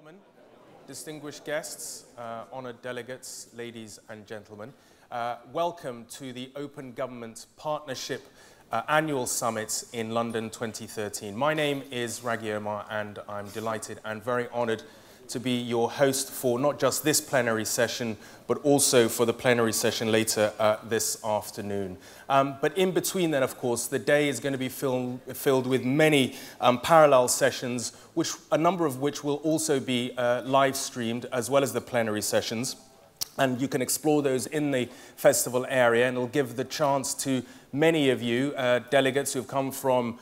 Gentlemen, distinguished guests, honored delegates, ladies and gentlemen, welcome to the Open Government Partnership Annual Summit in London 2013. My name is Raghi Omar and I'm delighted and very honored to be your host for not just this plenary session, but also for the plenary session later this afternoon. But in between then, of course, the day is going to be filled with many parallel sessions, a number of which will also be live streamed, as well as the plenary sessions. And you can explore those in the festival area, and it'll give the chance to many of you, delegates who've come from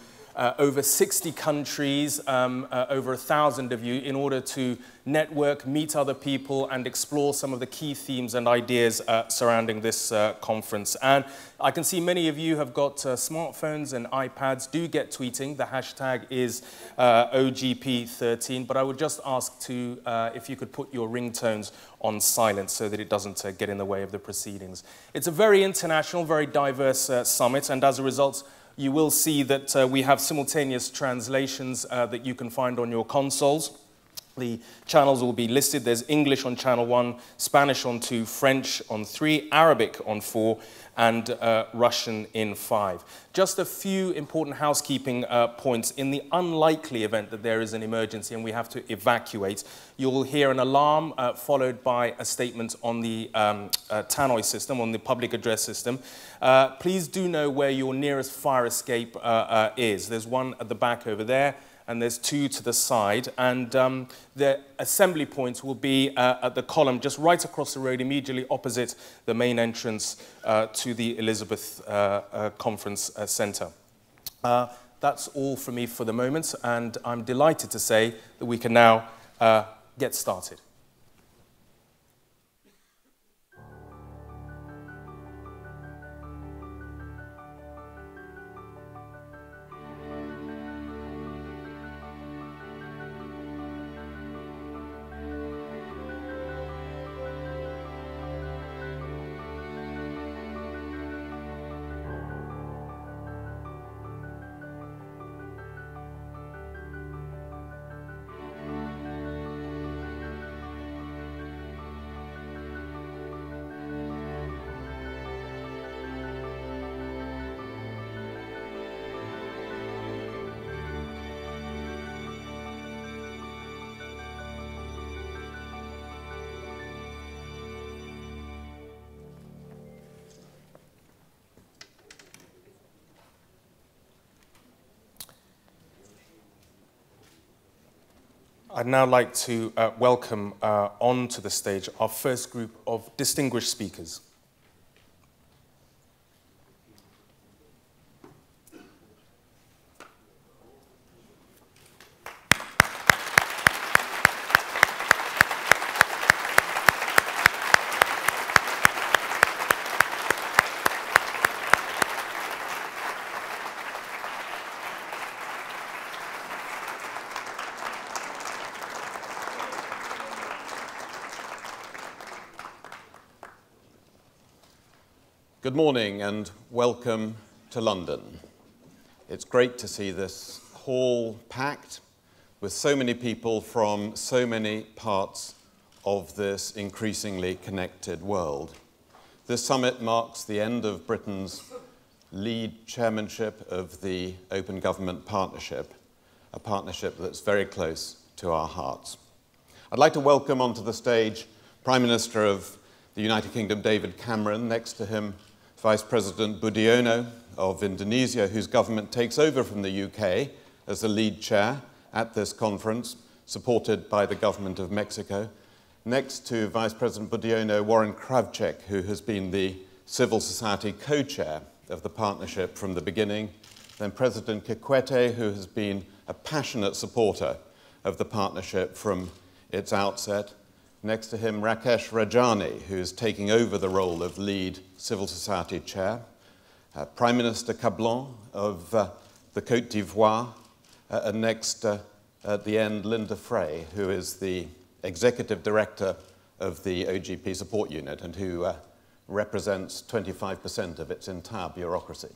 over 60 countries, over 1,000 of you, in order to network, meet other people, and explore some of the key themes and ideas surrounding this conference. And I can see many of you have got smartphones and iPads. Do get tweeting. The hashtag is OGP13. But I would just ask if you could put your ringtones on silent so that it doesn't get in the way of the proceedings. It's a very international, very diverse summit, and as a result, you will see that we have simultaneous translations that you can find on your consoles. The channels will be listed. There's English on channel 1, Spanish on 2, French on 3, Arabic on 4, and Russian in 5. Just a few important housekeeping points. In the unlikely event that there is an emergency and we have to evacuate, you will hear an alarm followed by a statement on the tannoy system, on the public address system. Please do know where your nearest fire escape is. There's one at the back over there, and there's two to the side. And the assembly points will be at the column just right across the road, immediately opposite the main entrance to the Elizabeth Conference Centre. That's all from me for the moment, and I'm delighted to say that we can now get started. I'd now like to welcome onto the stage our first group of distinguished speakers. Good morning and welcome to London. It's great to see this hall packed with so many people from so many parts of this increasingly connected world. This summit marks the end of Britain's lead chairmanship of the Open Government Partnership, a partnership that's very close to our hearts. I'd like to welcome onto the stage Prime Minister of the United Kingdom, David Cameron. Next to him, Vice President Budiono of Indonesia, whose government takes over from the UK as the lead chair at this conference, supported by the government of Mexico. Next to Vice President Budiono, Warren Kravchuk, who has been the civil society co-chair of the partnership from the beginning. Then President Kikwete, who has been a passionate supporter of the partnership from its outset. Next to him, Rakesh Rajani, who is taking over the role of lead civil society chair. Prime Minister Kablon of the Côte d'Ivoire. And next, at the end, Linda Frey, who is the executive director of the OGP support unit and who represents 25% of its entire bureaucracy.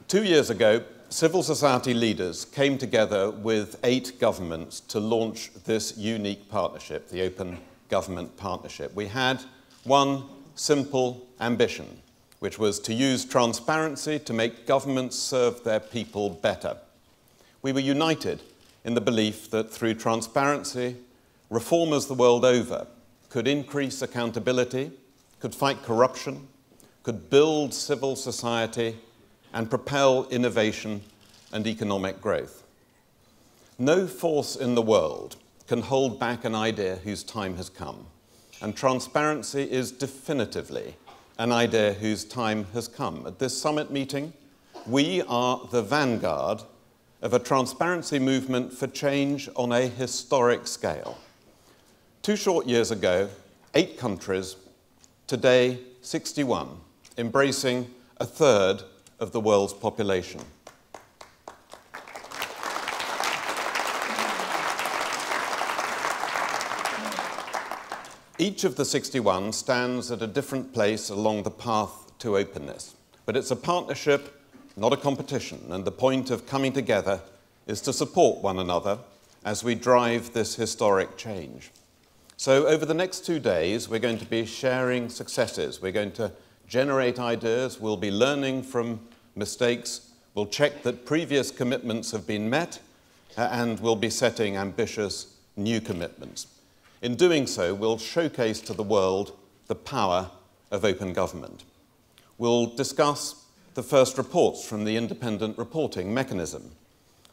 2 years ago, civil society leaders came together with 8 governments to launch this unique partnership, the Open Government Partnership. We had one simple ambition, which was to use transparency to make governments serve their people better. We were united in the belief that through transparency, reformers the world over could increase accountability, could fight corruption, could build civil society, and propel innovation and economic growth. No force in the world can hold back an idea whose time has come, and transparency is definitively an idea whose time has come. At this summit meeting, we are the vanguard of a transparency movement for change on a historic scale. 2 short years ago, 8 countries, today 61, embracing 1/3 of the world's population. Each of the 61 stands at a different place along the path to openness, but it's a partnership, not a competition, and the point of coming together is to support one another as we drive this historic change. So over the next 2 days, we're going to be sharing successes. We're going to generate ideas. We'll be learning from mistakes. We'll check that previous commitments have been met, and we'll be setting ambitious new commitments. In doing so, we'll showcase to the world the power of open government. We'll discuss the first reports from the independent reporting mechanism.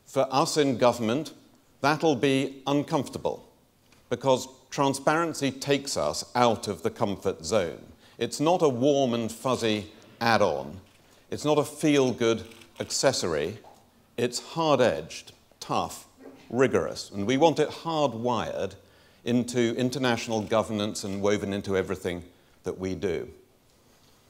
For us in government, that'll be uncomfortable because transparency takes us out of the comfort zone. It's not a warm and fuzzy add-on. It's not a feel-good accessory. It's hard-edged, tough, rigorous, and we want it hardwired into international governance and woven into everything that we do.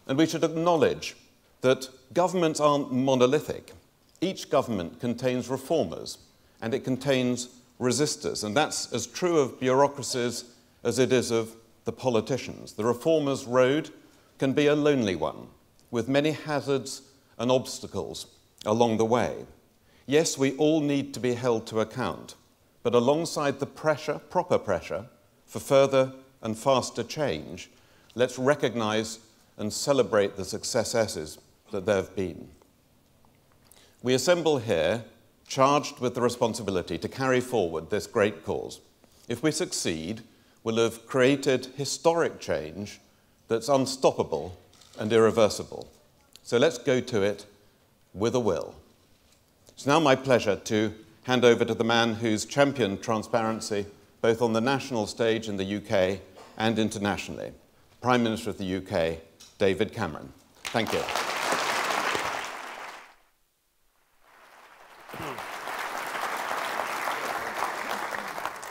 And we should acknowledge that governments aren't monolithic. Each government contains reformers, and it contains resistors, and that's as true of bureaucracies as it is of the politicians. The reformers' road can be a lonely one, with many hazards and obstacles along the way. Yes, we all need to be held to account, but alongside the pressure, proper pressure, for further and faster change, let's recognize and celebrate the successes that there have been. We assemble here charged with the responsibility to carry forward this great cause. If we succeed, we'll have created historic change that's unstoppable and irreversible. So let's go to it with a will. It's now my pleasure to hand over to the man who's championed transparency both on the national stage in the UK and internationally, Prime Minister of the UK, David Cameron. Thank you.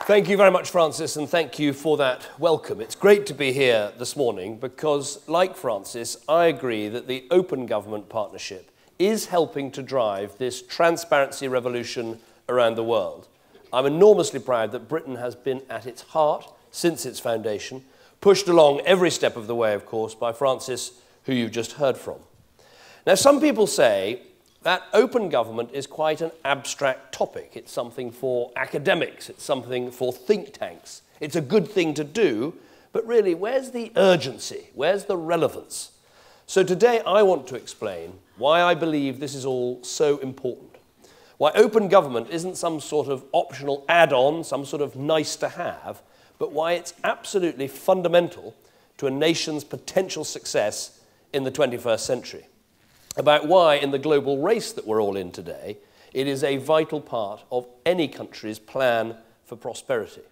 Thank you very much, Francis, and thank you for that welcome. It's great to be here this morning because, like Francis, I agree that the Open Government Partnership is helping to drive this transparency revolution around the world. I'm enormously proud that Britain has been at its heart since its foundation, pushed along every step of the way, of course, by Francis, who you've just heard from. Now, some people say that open government is quite an abstract topic. It's something for academics. It's something for think tanks. It's a good thing to do, but really, where's the urgency? Where's the relevance? So today, I want to explain why I believe this is all so important. Why open government isn't some sort of optional add-on, some sort of nice to have, but why it's absolutely fundamental to a nation's potential success in the 21st century. About why, in the global race that we're all in today, it is a vital part of any country's plan for prosperity.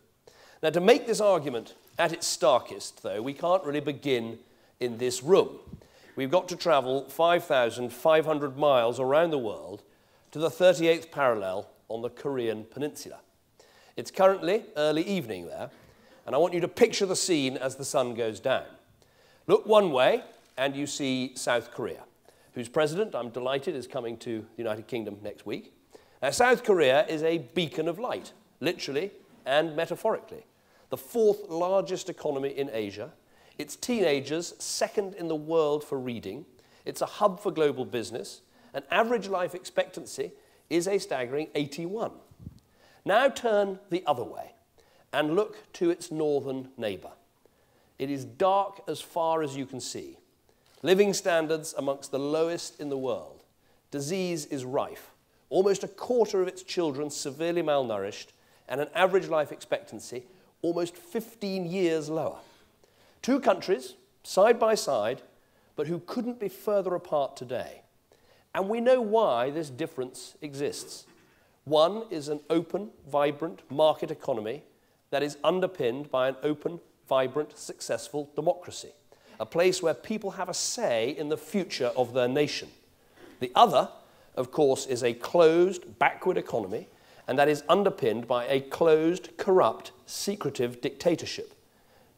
Now, to make this argument at its starkest, though, we can't really begin in this room. We've got to travel 5,500 miles around the world to the 38th parallel on the Korean Peninsula. It's currently early evening there, and I want you to picture the scene as the sun goes down. Look one way, and you see South Korea, whose president, I'm delighted, is coming to the United Kingdom next week. Now, South Korea is a beacon of light, literally and metaphorically. The 4th largest economy in Asia. Its teenagers second in the world for reading. It's a hub for global business. and average life expectancy is a staggering 81. Now turn the other way and look to its northern neighbour. It is dark as far as you can see. Living standards amongst the lowest in the world. Disease is rife. Almost a quarter of its children severely malnourished, and an average life expectancy almost 15 years lower. Two countries, side by side, but who couldn't be further apart today. And we know why this difference exists. One is an open, vibrant market economy that is underpinned by an open, vibrant, successful democracy, a place where people have a say in the future of their nation. The other, of course, is a closed, backward economy, and that is underpinned by a closed, corrupt, secretive dictatorship.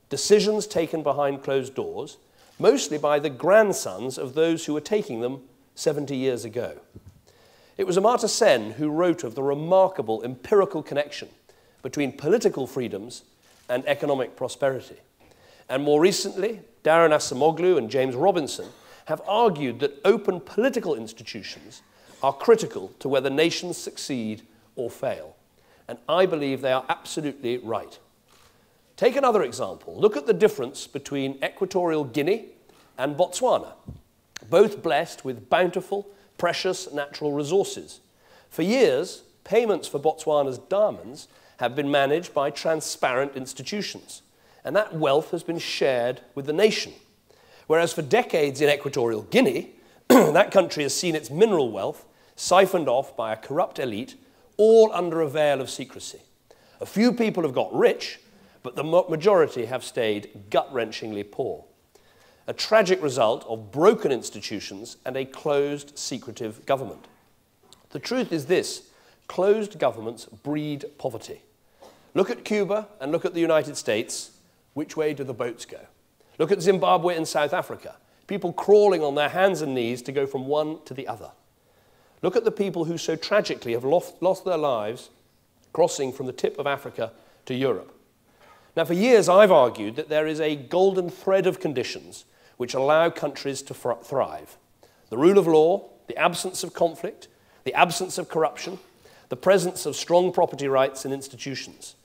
Decisions taken behind closed doors, mostly by the grandsons of those who were taking them 70 years ago. It was Amartya Sen who wrote of the remarkable empirical connection between political freedoms and economic prosperity. And more recently, Darren Acemoglu and James Robinson have argued that open political institutions are critical to whether nations succeed or fail. And I believe they are absolutely right. Take another example. Look at the difference between Equatorial Guinea and Botswana, both blessed with bountiful, precious natural resources. For years, payments for Botswana's diamonds have been managed by transparent institutions, and that wealth has been shared with the nation. Whereas for decades in Equatorial Guinea, that country has seen its mineral wealth siphoned off by a corrupt elite, all under a veil of secrecy. A few people have got rich, but the majority have stayed gut-wrenchingly poor. A tragic result of broken institutions and a closed, secretive government. The truth is this: closed governments breed poverty. Look at Cuba and look at the United States. Which way do the boats go? Look at Zimbabwe and South Africa. People crawling on their hands and knees to go from one to the other. Look at the people who so tragically have lost their lives crossing from the tip of Africa to Europe. Now, for years, I've argued that there is a golden thread of conditions which allow countries to thrive. The rule of law, the absence of conflict, the absence of corruption, the presence of strong property rights and institutions.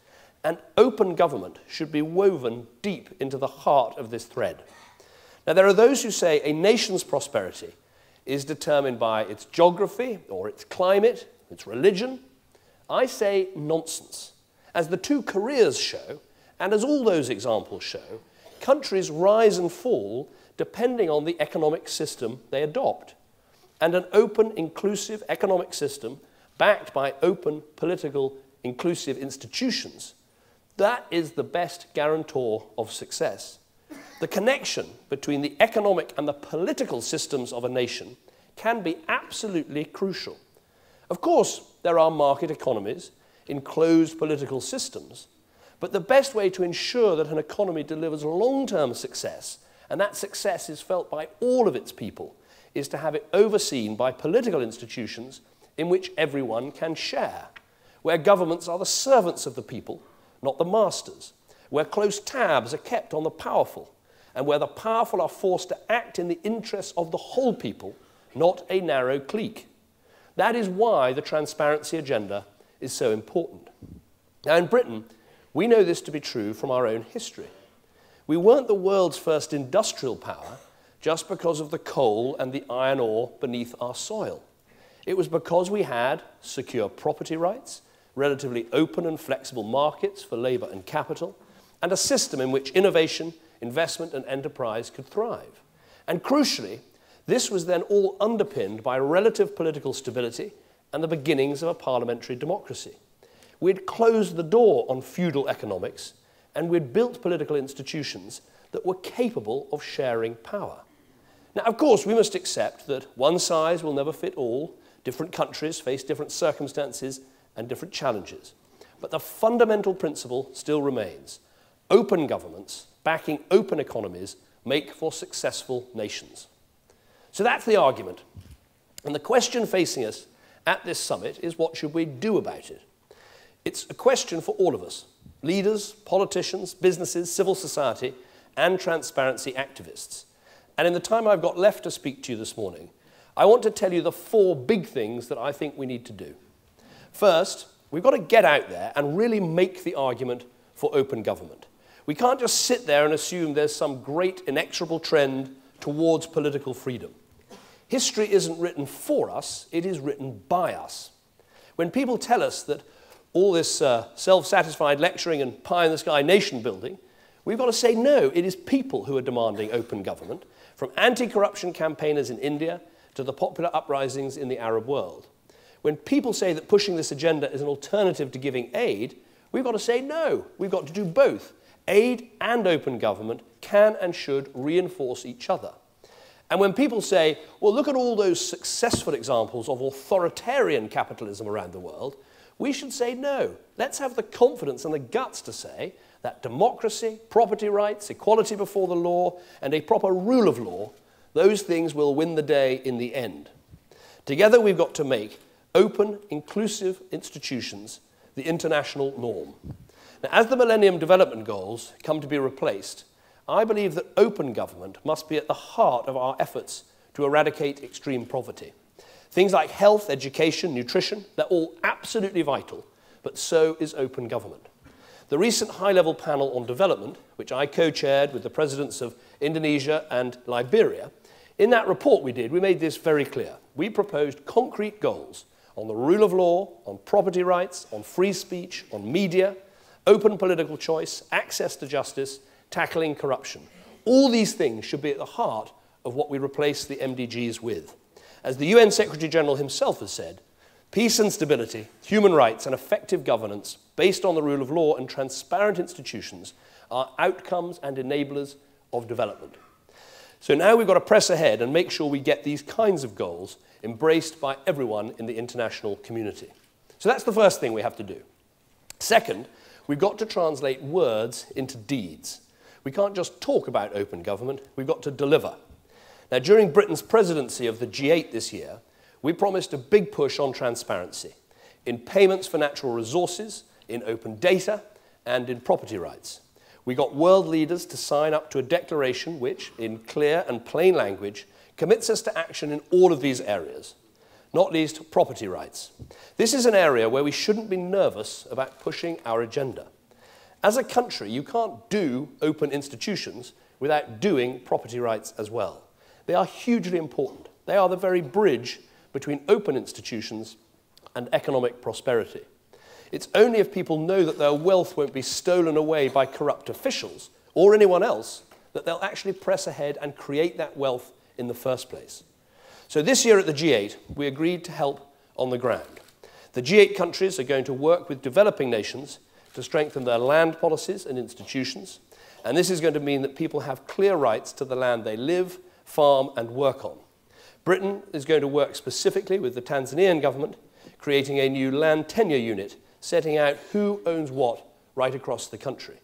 And open government should be woven deep into the heart of this thread. Now, there are those who say a nation's prosperity is determined by its geography or its climate, its religion. I say nonsense. As the two Koreas show, and as all those examples show, countries rise and fall depending on the economic system they adopt. And an open, inclusive economic system backed by open, political, inclusive institutions, that is the best guarantor of success. The connection between the economic and the political systems of a nation can be absolutely crucial. Of course, there are market economies in closed political systems, but the best way to ensure that an economy delivers long-term success, and that success is felt by all of its people, is to have it overseen by political institutions in which everyone can share, where governments are the servants of the people, not the masters, where close tabs are kept on the powerful, and where the powerful are forced to act in the interests of the whole people, not a narrow clique. That is why the transparency agenda is so important. Now, in Britain, we know this to be true from our own history. We weren't the world's first industrial power just because of the coal and the iron ore beneath our soil. It was because we had secure property rights, relatively open and flexible markets for labour and capital, and a system in which innovation, investment and enterprise could thrive. And crucially, this was then all underpinned by relative political stability and the beginnings of a parliamentary democracy. We'd closed the door on feudal economics, and we'd built political institutions that were capable of sharing power. Now, of course, we must accept that one size will never fit all. Different countries face different circumstances and different challenges. But the fundamental principle still remains. Open governments backing open economies make for successful nations. So that's the argument. And the question facing us at this summit is, what should we do about it? It's a question for all of us, leaders, politicians, businesses, civil society, and transparency activists. And in the time I've got left to speak to you this morning, I want to tell you the 4 big things that I think we need to do. First, we've got to get out there and really make the argument for open government. We can't just sit there and assume there's some great inexorable trend towards political freedom. History isn't written for us, it is written by us. When people tell us that all this self-satisfied lecturing and pie-in-the-sky nation-building, we've got to say no, it is people who are demanding open government, from anti-corruption campaigners in India to the popular uprisings in the Arab world. When people say that pushing this agenda is an alternative to giving aid, we've got to say no, we've got to do both. Aid and open government can and should reinforce each other. And when people say, well, look at all those successful examples of authoritarian capitalism around the world, we should say no. Let's have the confidence and the guts to say that democracy, property rights, equality before the law, and a proper rule of law, those things will win the day in the end. Together we've got to make open, inclusive institutions the international norm. Now, as the Millennium Development Goals come to be replaced, I believe that open government must be at the heart of our efforts to eradicate extreme poverty. Things like health, education, nutrition, they're all absolutely vital, but so is open government. The recent high-level panel on development, which I co-chaired with the presidents of Indonesia and Liberia, in that report we made this very clear. We proposed concrete goals on the rule of law, on property rights, on free speech, on media, open political choice, access to justice, tackling corruption. All these things should be at the heart of what we replace the MDGs with. As the UN Secretary General himself has said, peace and stability, human rights and effective governance based on the rule of law and transparent institutions are outcomes and enablers of development. So now we've got to press ahead and make sure we get these kinds of goals embraced by everyone in the international community. So that's the first thing we have to do. Second, we've got to translate words into deeds. We can't just talk about open government, we've got to deliver. Now, during Britain's presidency of the G8 this year, we promised a big push on transparency in payments for natural resources, in open data, and in property rights. We got world leaders to sign up to a declaration which, in clear and plain language, commits us to action in all of these areas, not least property rights. This is an area where we shouldn't be nervous about pushing our agenda. As a country, you can't do open institutions without doing property rights as well. They are hugely important. They are the very bridge between open institutions and economic prosperity. It's only if people know that their wealth won't be stolen away by corrupt officials or anyone else that they'll actually press ahead and create that wealth in the first place. So this year at the G8, we agreed to help on the ground. The G8 countries are going to work with developing nations to strengthen their land policies and institutions, and this is going to mean that people have clear rights to the land they live, farm, and work on. Britain is going to work specifically with the Tanzanian government, creating a new land tenure unit, setting out who owns what right across the country.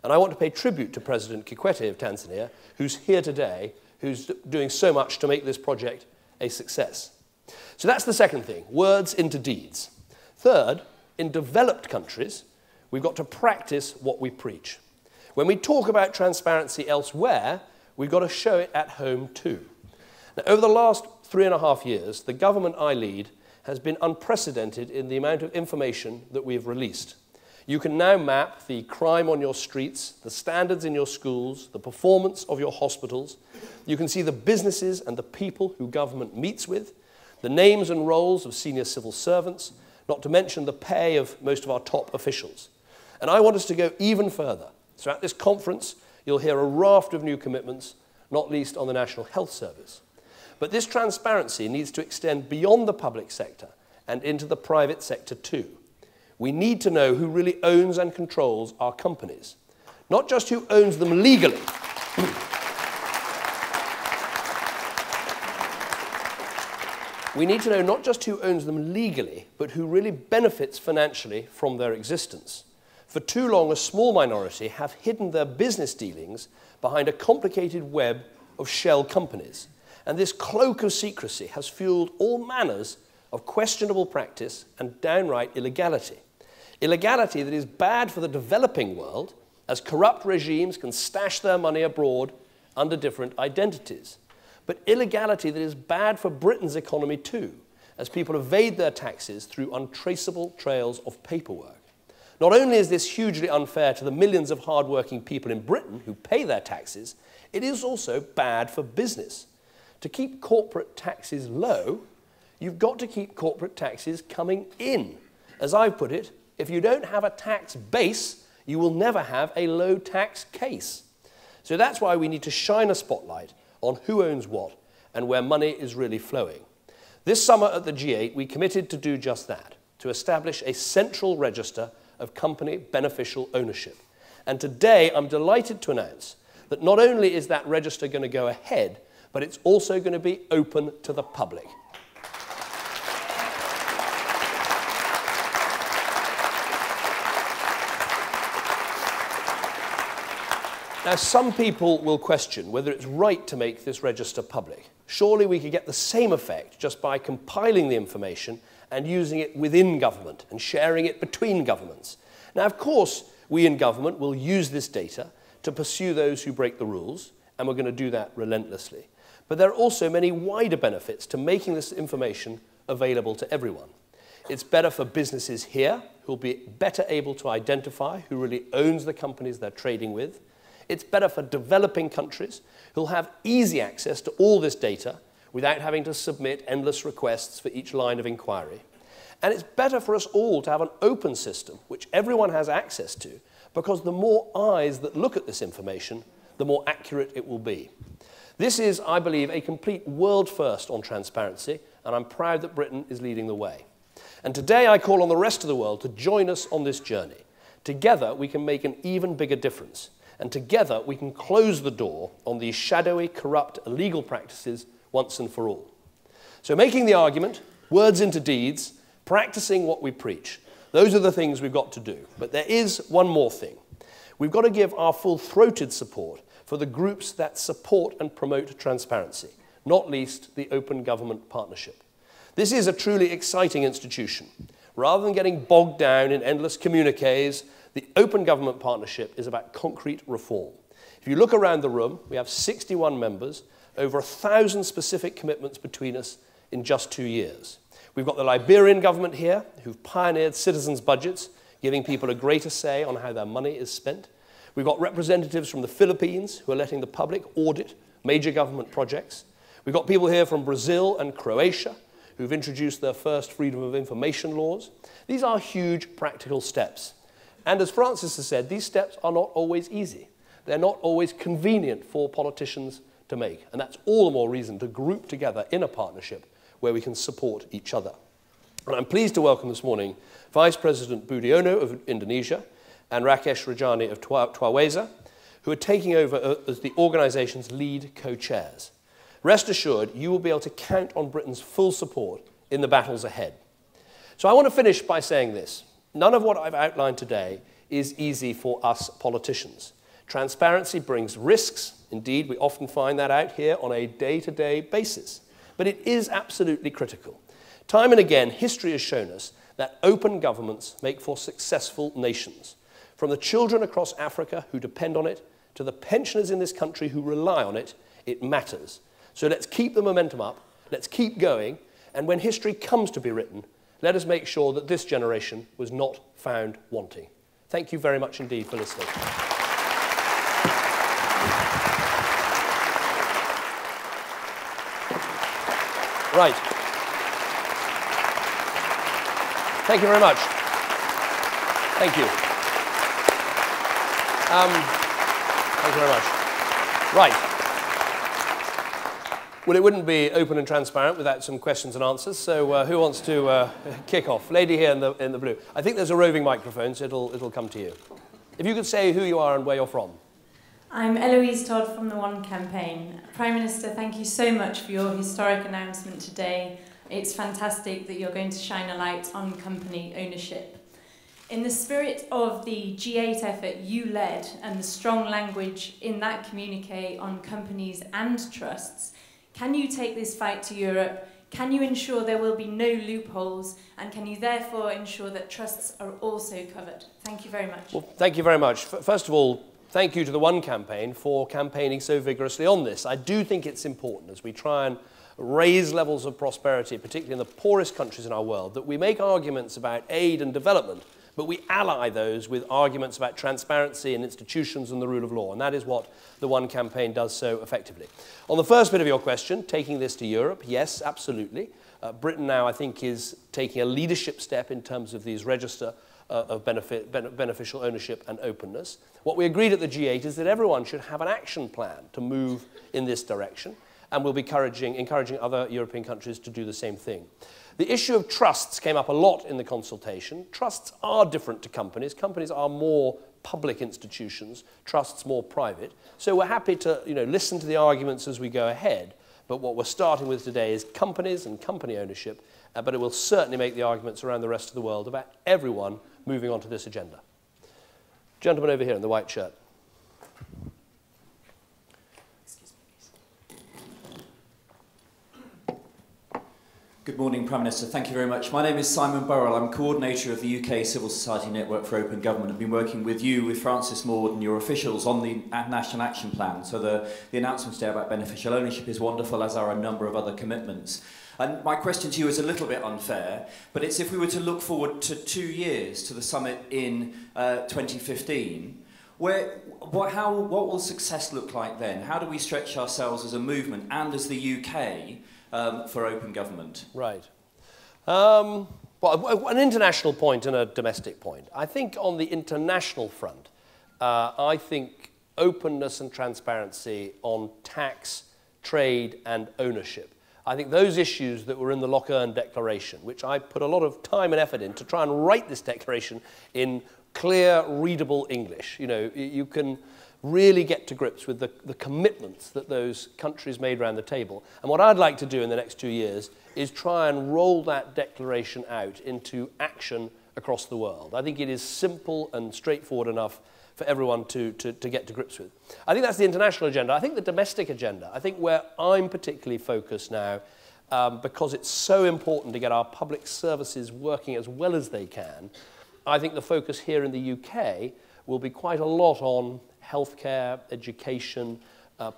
And I want to pay tribute to President Kikwete of Tanzania, who's here today, who's doing so much to make this project a success. So that's the second thing, words into deeds. Third, in developed countries, we've got to practice what we preach. When we talk about transparency elsewhere, we've got to show it at home too. Now, over the last 3.5 years, the government I lead has been unprecedented in the amount of information that we have released. You can now map the crime on your streets, the standards in your schools, the performance of your hospitals. You can see the businesses and the people who government meets with, the names and roles of senior civil servants, not to mention the pay of most of our top officials. And I want us to go even further. So at this conference, you'll hear a raft of new commitments, not least on the National Health Service. But this transparency needs to extend beyond the public sector and into the private sector too. We need to know who really owns and controls our companies, not just who owns them legally. We need to know not just who owns them legally, but who really benefits financially from their existence. For too long, a small minority have hidden their business dealings behind a complicated web of shell companies. And this cloak of secrecy has fueled all manners of questionable practice and downright illegality. Illegality that is bad for the developing world, as corrupt regimes can stash their money abroad under different identities, but illegality that is bad for Britain's economy too, as people evade their taxes through untraceable trails of paperwork. Not only is this hugely unfair to the millions of hard-working people in Britain who pay their taxes, it is also bad for business. To keep corporate taxes low, you've got to keep corporate taxes coming in. As I've put it, if you don't have a tax base, you will never have a low tax case. So that's why we need to shine a spotlight on who owns what and where money is really flowing. This summer at the G8, we committed to do just that, to establish a central register of company beneficial ownership. And today, I'm delighted to announce that not only is that register going to go ahead, but it's also going to be open to the public. Now, some people will question whether it's right to make this register public. Surely we could get the same effect just by compiling the information and using it within government and sharing it between governments. Now, of course, we in government will use this data to pursue those who break the rules, and we're going to do that relentlessly. But there are also many wider benefits to making this information available to everyone. It's better for businesses here, who'll be better able to identify who really owns the companies they're trading with. It's better for developing countries who'll have easy access to all this data without having to submit endless requests for each line of inquiry. And it's better for us all to have an open system which everyone has access to, because the more eyes that look at this information, the more accurate it will be. This is, I believe, a complete world first on transparency, and I'm proud that Britain is leading the way. And today I call on the rest of the world to join us on this journey. Together we can make an even bigger difference. And together we can close the door on these shadowy, corrupt, illegal practices once and for all. So making the argument, words into deeds, practicing what we preach, those are the things we've got to do. But there is one more thing. We've got to give our full-throated support for the groups that support and promote transparency, not least the Open Government Partnership. This is a truly exciting institution. Rather than getting bogged down in endless communiques, the Open Government Partnership is about concrete reform. If you look around the room, we have 61 members, over 1,000 specific commitments between us in just 2 years. We've got the Liberian government here, who've pioneered citizens' budgets, giving people a greater say on how their money is spent. We've got representatives from the Philippines, who are letting the public audit major government projects. We've got people here from Brazil and Croatia, who've introduced their first freedom of information laws. These are huge practical steps. And as Francis has said, these steps are not always easy. They're not always convenient for politicians to make. And that's all the more reason to group together in a partnership where we can support each other. And I'm pleased to welcome this morning Vice President Budiono of Indonesia and Rakesh Rajani of Twaweza, who are taking over as the organization's lead co-chairs. Rest assured, you will be able to count on Britain's full support in the battles ahead. So I want to finish by saying this. None of what I've outlined today is easy for us politicians. Transparency brings risks. Indeed, we often find that out here on a day-to-day basis. But it is absolutely critical. Time and again, history has shown us that open governments make for successful nations. From the children across Africa who depend on it, to the pensioners in this country who rely on it, it matters. So let's keep the momentum up, let's keep going, and when history comes to be written, let us make sure that this generation was not found wanting. Thank you very much indeed for listening. Right. Thank you very much. Thank you. Thank you very much. Right. Well, it wouldn't be open and transparent without some questions and answers, so who wants to kick off? Lady here in the blue. I think there's a roving microphone, so it'll come to you. If you could say who you are and where you're from. I'm Eloise Todd from the One Campaign. Prime Minister, thank you so much for your historic announcement today. It's fantastic that you're going to shine a light on company ownership. In the spirit of the G8 effort you led and the strong language in that communique on companies and trusts, can you take this fight to Europe? Can you ensure there will be no loopholes? And can you therefore ensure that trusts are also covered? Thank you very much. Well, thank you very much. First of all, thank you to the One campaign for campaigning so vigorously on this. I do think it's important as we try and raise levels of prosperity, particularly in the poorest countries in our world, that we make arguments about aid and development, but we ally those with arguments about transparency in institutions and the rule of law. And that is what the One campaign does so effectively. On the first bit of your question, taking this to Europe, yes, absolutely. Britain now, I think, is taking a leadership step in terms of these register of beneficial ownership and openness. What we agreed at the G8 is that everyone should have an action plan to move in this direction, and we'll be encouraging other European countries to do the same thing. The issue of trusts came up a lot in the consultation. Trusts are different to companies. Companies are more public institutions, trusts more private. So we're happy to listen to the arguments as we go ahead, but what we're starting with today is companies and company ownership, but it will certainly make the arguments around the rest of the world about everyone moving on to this agenda. Gentleman over here in the white shirt. Good morning, Prime Minister. Thank you very much. My name is Simon Burrell. I'm coordinator of the UK Civil Society Network for Open Government. I've been working with you, with Francis Maude and your officials on the National Action Plan. So the announcement today about beneficial ownership is wonderful, as are a number of other commitments. And my question to you is a little bit unfair, but it's if we were to look forward to 2 years to the summit in 2015, what will success look like then? How do we stretch ourselves as a movement and as the UK for open government? Right. Well, an international point and a domestic point. I think on the international front, I think openness and transparency on tax, trade and ownership. I think those issues that were in the Lockern Declaration, which I put a lot of time and effort in to try and write this declaration in clear, readable English. You can really get to grips with the commitments that those countries made around the table. And what I'd like to do in the next 2 years is try and roll that declaration out into action across the world. I think it is simple and straightforward enough for everyone to get to grips with. I think that's the international agenda. I think the domestic agenda, I think where I'm particularly focused now, because it's so important to get our public services working as well as they can, I think the focus here in the UK will be quite a lot on healthcare, education,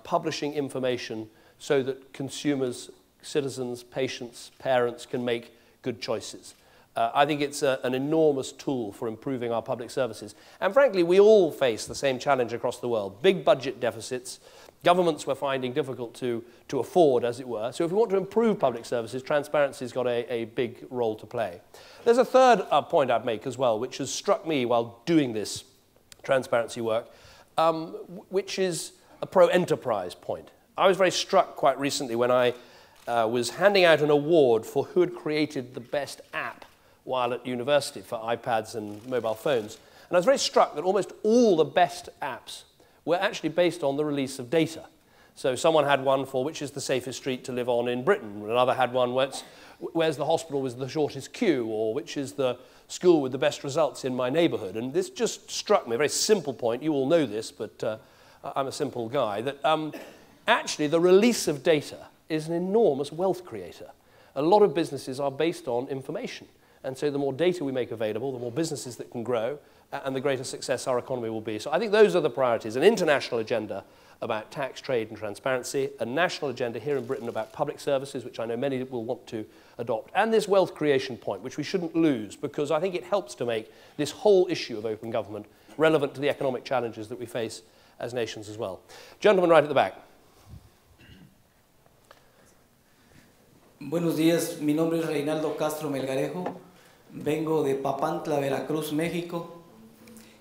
publishing information so that consumers, citizens, patients, parents can make good choices. I think it's an enormous tool for improving our public services. And frankly, we all face the same challenge across the world. Big budget deficits, governments we're finding difficult to afford, as it were. So if we want to improve public services, transparency's got a big role to play. There's a third point I'd make as well, which has struck me while doing this transparency work, which is a pro-enterprise point. I was very struck quite recently when I was handing out an award for who had created the best app while at university for iPads and mobile phones. And I was very struck that almost all the best apps were actually based on the release of data. So someone had one for which is the safest street to live on in Britain. Another had one where's the hospital with the shortest queue, or which is the school with the best results in my neighborhood. And this just struck me, a very simple point. You all know this, but I'm a simple guy, that actually the release of data is an enormous wealth creator. A lot of businesses are based on information. And so the more data we make available, the more businesses that can grow, and the greater success our economy will be. So I think those are the priorities. An international agenda about tax, trade and transparency, a national agenda here in Britain about public services, which I know many will want to adopt, and this wealth creation point, which we shouldn't lose, because I think it helps to make this whole issue of open government relevant to the economic challenges that we face as nations as well. Gentleman right at the back. Buenos días, mi nombre es Reinaldo Castro Melgarejo, vengo de Papantla, Veracruz, México,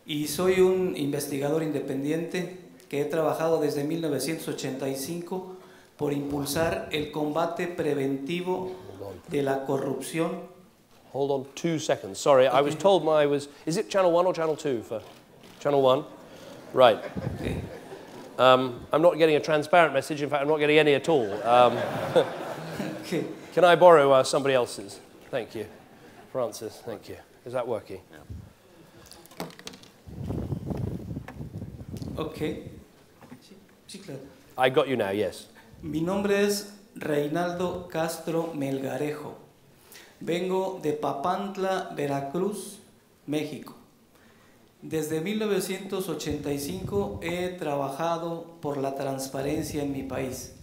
y soy un investigador independiente que he trabajado desde 1985 por impulsar el combate preventivo de la corrupción. Hold on 2 seconds. Sorry, okay. I was told is it channel 1 or channel 2 for channel 1? Right. Okay. I'm not getting a transparent message. In fact, I'm not getting any at all. Okay. Can I borrow somebody else's? Thank you. Francis, thank you. Is that working? Yeah. Okay. Sí, claro. I got you now, yes. Mi nombre es Reinaldo Castro Melgarejo. Vengo de Papantla, Veracruz, México. Desde 1985 he trabajado por la transparencia en mi país.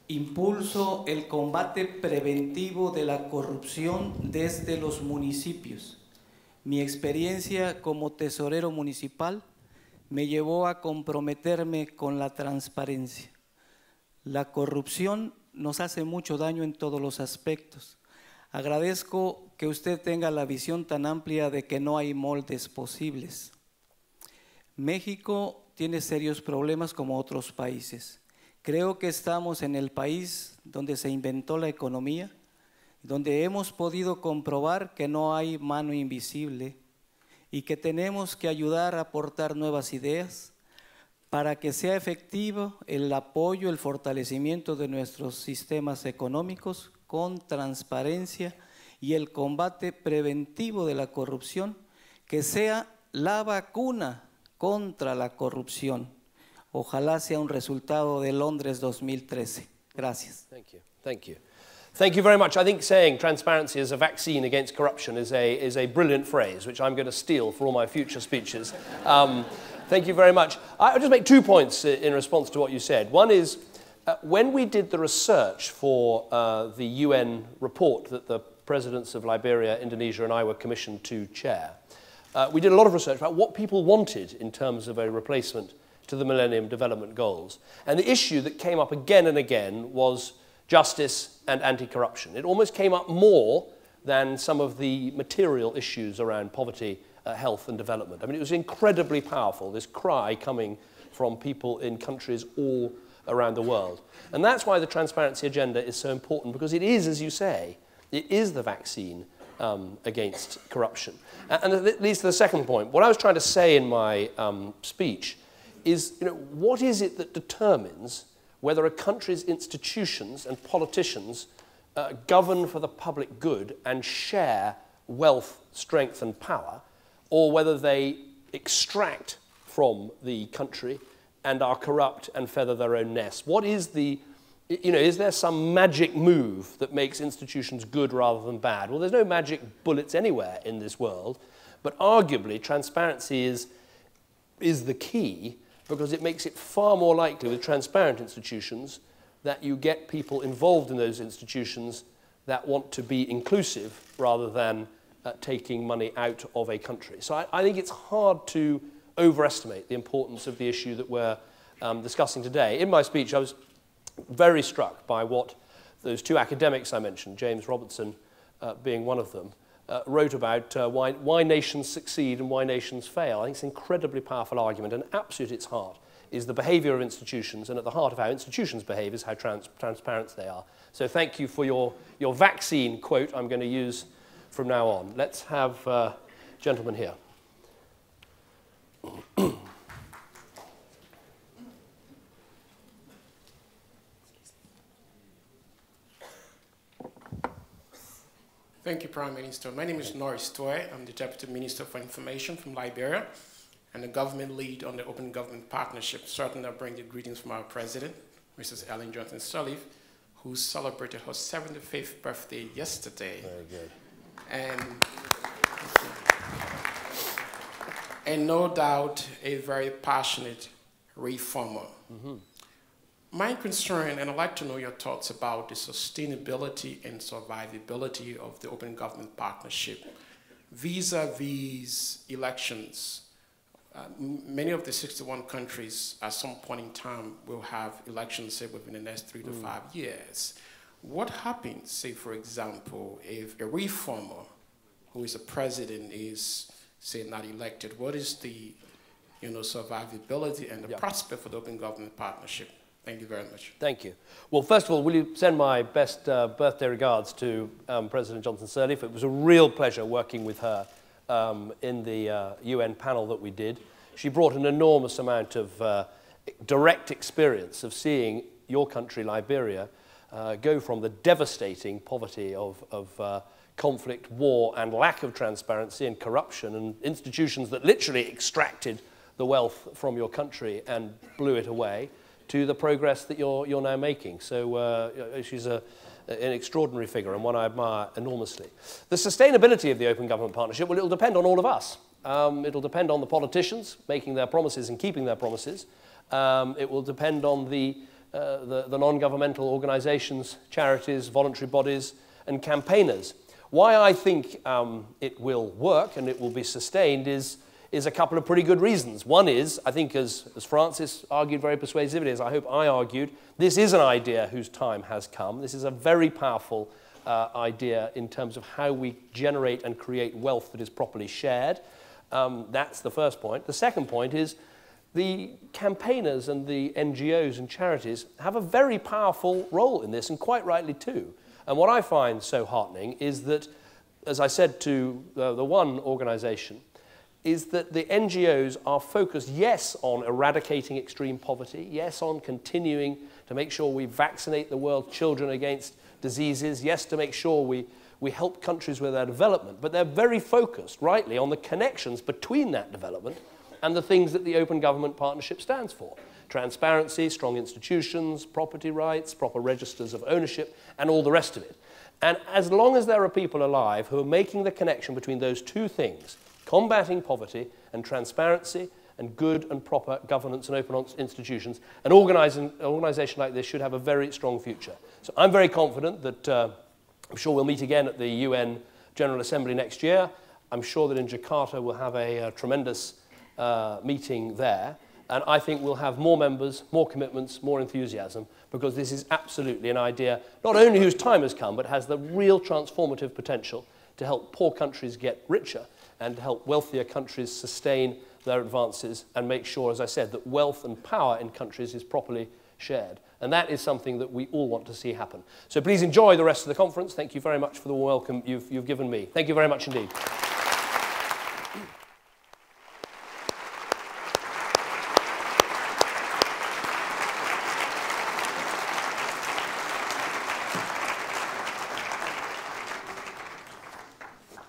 Impulso el combate preventivo de la corrupción desde los municipios. Mi experiencia como tesorero municipal me llevó a comprometerme con la transparencia. La corrupción nos hace mucho daño en todos los aspectos. Agradezco que usted tenga la visión tan amplia de que no hay moldes posibles. México tiene serios problemas como otros países. Creo que estamos en el país donde se inventó la economía, donde hemos podido comprobar que no hay mano invisible y que tenemos que ayudar a aportar nuevas ideas para que sea efectivo el apoyo, el fortalecimiento de nuestros sistemas económicos con transparencia y el combate preventivo de la corrupción, que sea la vacuna contra la corrupción. Ojalá sea un resultado de Londres 2013. Gracias. Thank you. Thank you. Thank you very much. I think saying transparency is a vaccine against corruption is a brilliant phrase, which I'm going to steal for all my future speeches. Thank you very much. I'll just make 2 points in response to what you said. One is, when we did the research for the UN report that the presidents of Liberia, Indonesia, and I were commissioned to chair, we did a lot of research about what people wanted in terms of a replacement to the Millennium Development Goals. And the issue that came up again and again was justice and anti-corruption. It almost came up more than some of the material issues around poverty, health and development. I mean, it was incredibly powerful, this cry coming from people in countries all around the world. And that's why the transparency agenda is so important, because it is, as you say, it is the vaccine against corruption. And that leads to the second point. What I was trying to say in my speech is, what is it that determines whether a country's institutions and politicians govern for the public good and share wealth, strength and power, or whether they extract from the country and are corrupt and feather their own nest? What is the, is there some magic move that makes institutions good rather than bad? Well, there's no magic bullets anywhere in this world, but arguably transparency is the key, because it makes it far more likely with transparent institutions that you get people involved in those institutions that want to be inclusive rather than taking money out of a country. So I think it's hard to overestimate the importance of the issue that we're discussing today. In my speech, I was very struck by what those two academics I mentioned, James Robertson being one of them, wrote about why nations succeed and why nations fail. I think it's an incredibly powerful argument, and absolute at its heart is the behaviour of institutions, and at the heart of how institutions behave is how transparent they are. So thank you for your vaccine quote I'm going to use from now on. Let's have gentleman here. Thank you, Prime Minister. My name is Norris Toy. I'm the Deputy Minister for Information from Liberia and the government lead on the Open Government Partnership. Certainly I bring the greetings from our President, Mrs. Ellen Johnson Sirleaf, who celebrated her 75th birthday yesterday. Very good. And no doubt a very passionate reformer. Mm-hmm. My concern, and I'd like to know your thoughts about the sustainability and survivability of the Open Government Partnership vis-a-vis elections. Many of the 61 countries at some point in time will have elections, say, within the next 3 to 5 years. What happens, say, for example, if a reformer who is a president is, say, not elected? What is the survivability and the prospect for the Open Government Partnership? Thank you very much. Thank you. Well, first of all, will you send my best birthday regards to President Johnson Sirleaf? It was a real pleasure working with her in the UN panel that we did. She brought an enormous amount of direct experience of seeing your country, Liberia, go from the devastating poverty of conflict, war, and lack of transparency and corruption and institutions that literally extracted the wealth from your country and blew it away, to the progress that you're now making. So she's an extraordinary figure and one I admire enormously. The sustainability of the Open Government Partnership, well, it'll depend on all of us. It'll depend on the politicians making their promises and keeping their promises. It will depend on the non-governmental organizations, charities, voluntary bodies, and campaigners. Why I think it will work and it will be sustained is a couple of pretty good reasons. One is, I think as Francis argued very persuasively, as I hope I argued, this is an idea whose time has come. This is a very powerful idea in terms of how we generate and create wealth that is properly shared. That's the first point. The second point is the campaigners and the NGOs and charities have a very powerful role in this, and quite rightly too. And what I find so heartening is that, as I said to the one organization, is that the NGOs are focused, yes, on eradicating extreme poverty, yes, on continuing to make sure we vaccinate the world's children against diseases, yes, to make sure we help countries with their development, but they're very focused, rightly, on the connections between that development and the things that the Open Government Partnership stands for. Transparency, strong institutions, property rights, proper registers of ownership, and all the rest of it. And as long as there are people alive who are making the connection between those two things, combating poverty and transparency and good and proper governance and open institutions, an organization like this should have a very strong future. So I'm very confident that I'm sure we'll meet again at the UN General Assembly next year. I'm sure that in Jakarta we'll have a tremendous meeting there. And I think we'll have more members, more commitments, more enthusiasm, because this is absolutely an idea not only whose time has come, but has the real transformative potential to help poor countries get richer and to help wealthier countries sustain their advances and make sure, as I said, that wealth and power in countries is properly shared. And that is something that we all want to see happen. So please enjoy the rest of the conference. Thank you very much for the welcome you've given me. Thank you very much indeed.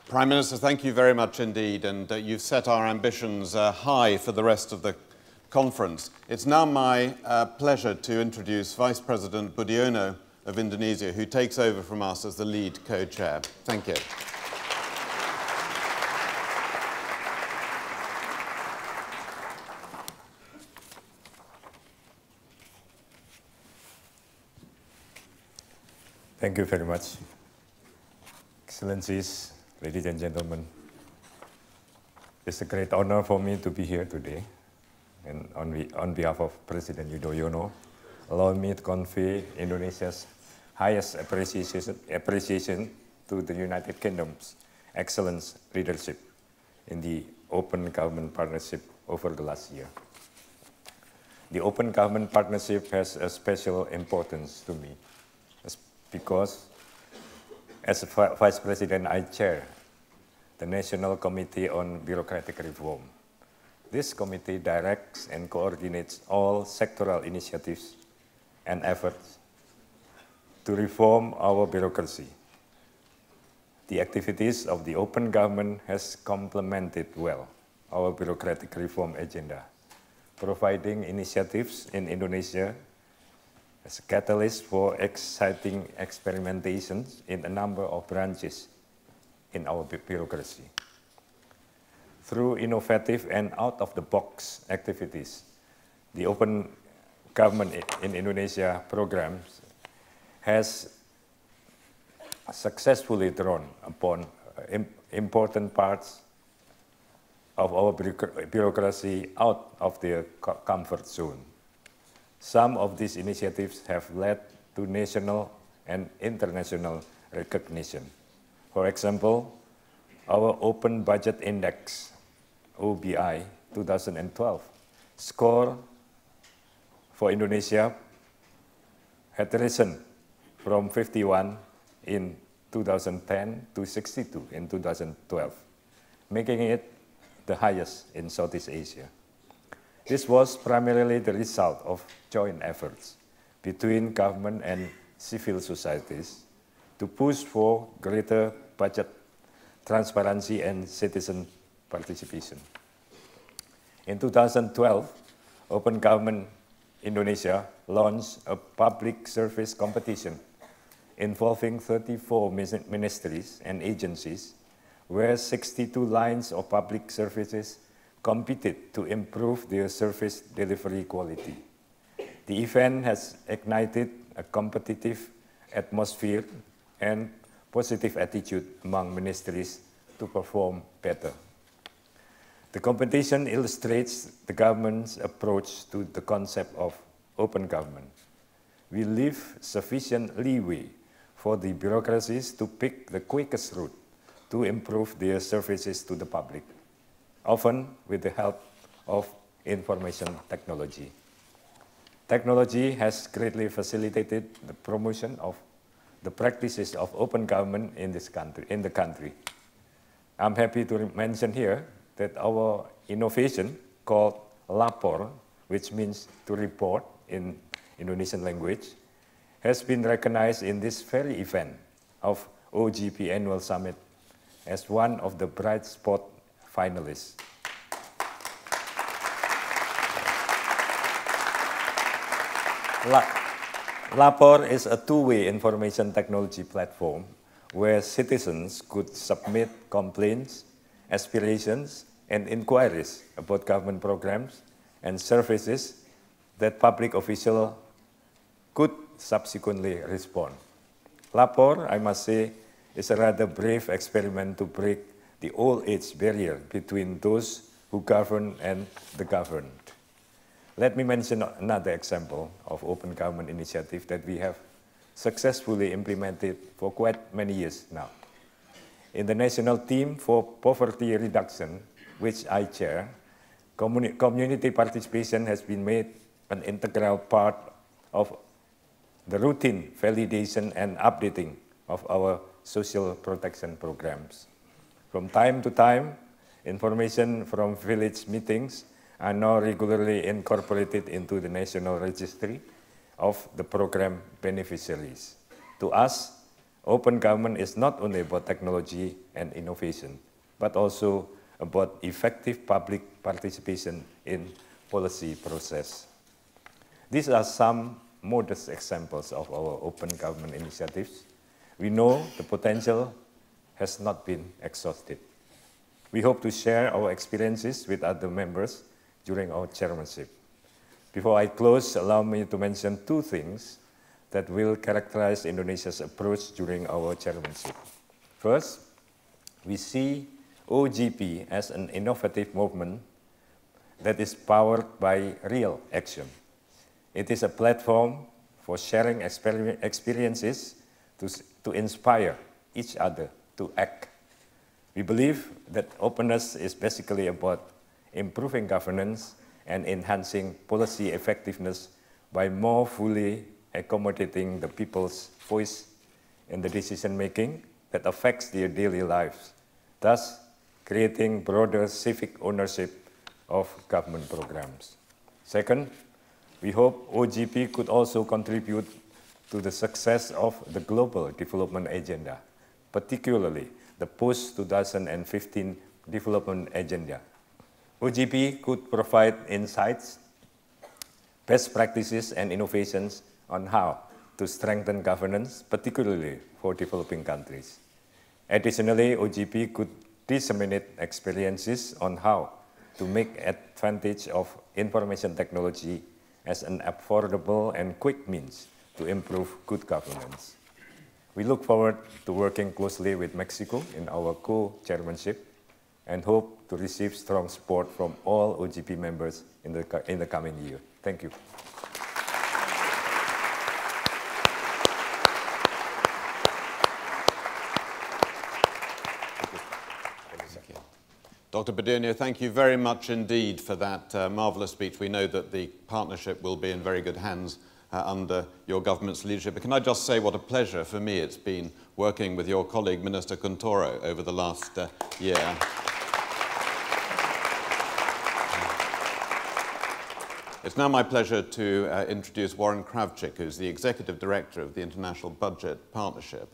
Prime Minister, thank you very much indeed, and you've set our ambitions high for the rest of the conference. It's now my pleasure to introduce Vice President Budiono of Indonesia, who takes over from us as the lead co-chair. Thank you. Thank you very much. Excellencies, ladies and gentlemen, it's a great honor for me to be here today. And on behalf of President Yudhoyono, allow me to convey Indonesia's highest appreciation to the United Kingdom's excellent leadership in the Open Government Partnership over the last year. The Open Government Partnership has a special importance to me because as a Vice President, I chair the National Committee on Bureaucratic Reform. This committee directs and coordinates all sectoral initiatives and efforts to reform our bureaucracy. The activities of the Open Government has complemented well our bureaucratic reform agenda, providing initiatives in Indonesia as a catalyst for exciting experimentations in a number of branches in our bureaucracy. Through innovative and out-of-the-box activities, the Open Government in Indonesia programs has successfully drawn upon important parts of our bureaucracy out of their comfort zone. Some of these initiatives have led to national and international recognition. For example, our Open Budget Index, OBI 2012, score for Indonesia had risen from 51 in 2010 to 62 in 2012, making it the highest in Southeast Asia. This was primarily the result of joint efforts between government and civil societies to push for greater budget transparency and citizen participation. In 2012, Open Government Indonesia launched a public service competition involving 34 ministries and agencies where 62 lines of public services competed to improve their service delivery quality. The event has ignited a competitive atmosphere and positive attitude among ministries to perform better. The competition illustrates the government's approach to the concept of open government. We leave sufficient leeway for the bureaucracies to pick the quickest route to improve their services to the public, often with the help of information technology. Technology has greatly facilitated the promotion of the practices of open government in the country. I'm happy to mention here that our innovation called Lapor, which means to report in Indonesian language, has been recognized in this very event of OGP Annual Summit as one of the Bright Spot finalists. Lapor is a two-way information technology platform where citizens could submit complaints, aspirations, and inquiries about government programs and services that public officials could subsequently respond. Lapor, I must say, is a rather brave experiment to break the old-age barrier between those who govern and the governed. Let me mention another example of open government initiative that we have successfully implemented for quite many years now. In the National Team for Poverty Reduction, which I chair, community participation has been made an integral part of the routine validation and updating of our social protection programs. From time to time, information from village meetings are now regularly incorporated into the National Registry of the program beneficiaries. To us, open government is not only about technology and innovation, but also about effective public participation in policy process. These are some modest examples of our open government initiatives. We know the potential has not been exhausted. We hope to share our experiences with other members during our chairmanship. Before I close, allow me to mention two things that will characterize Indonesia's approach during our chairmanship. First, we see OGP as an innovative movement that is powered by real action. It is a platform for sharing experiences to inspire each other to act. We believe that openness is basically about improving governance and enhancing policy effectiveness by more fully accommodating the people's voice in the decision-making that affects their daily lives, thus creating broader civic ownership of government programs. Second, we hope OGP could also contribute to the success of the global development agenda, particularly the post-2015 development agenda. OGP could provide insights, best practices, and innovations on how to strengthen governance, particularly for developing countries. Additionally, OGP could disseminate experiences on how to make advantage of information technology as an affordable and quick means to improve good governance. We look forward to working closely with Mexico in our co-chairmanship and hope to receive strong support from all OGP members in the coming year. Thank you. Dr. Budionio, thank you very much indeed for that marvellous speech. We know that the partnership will be in very good hands under your government's leadership. But can I just say what a pleasure for me it's been working with your colleague, Minister Kuntoro, over the last year. It's now my pleasure to introduce Warren Kravchik, who's the Executive Director of the International Budget Partnership,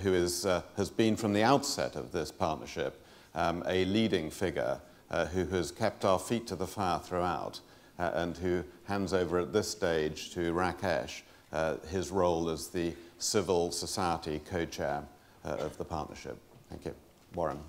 who has been from the outset of this partnership a leading figure who has kept our feet to the fire throughout and who hands over at this stage to Rakesh his role as the civil society co-chair of the partnership. Thank you. Warren.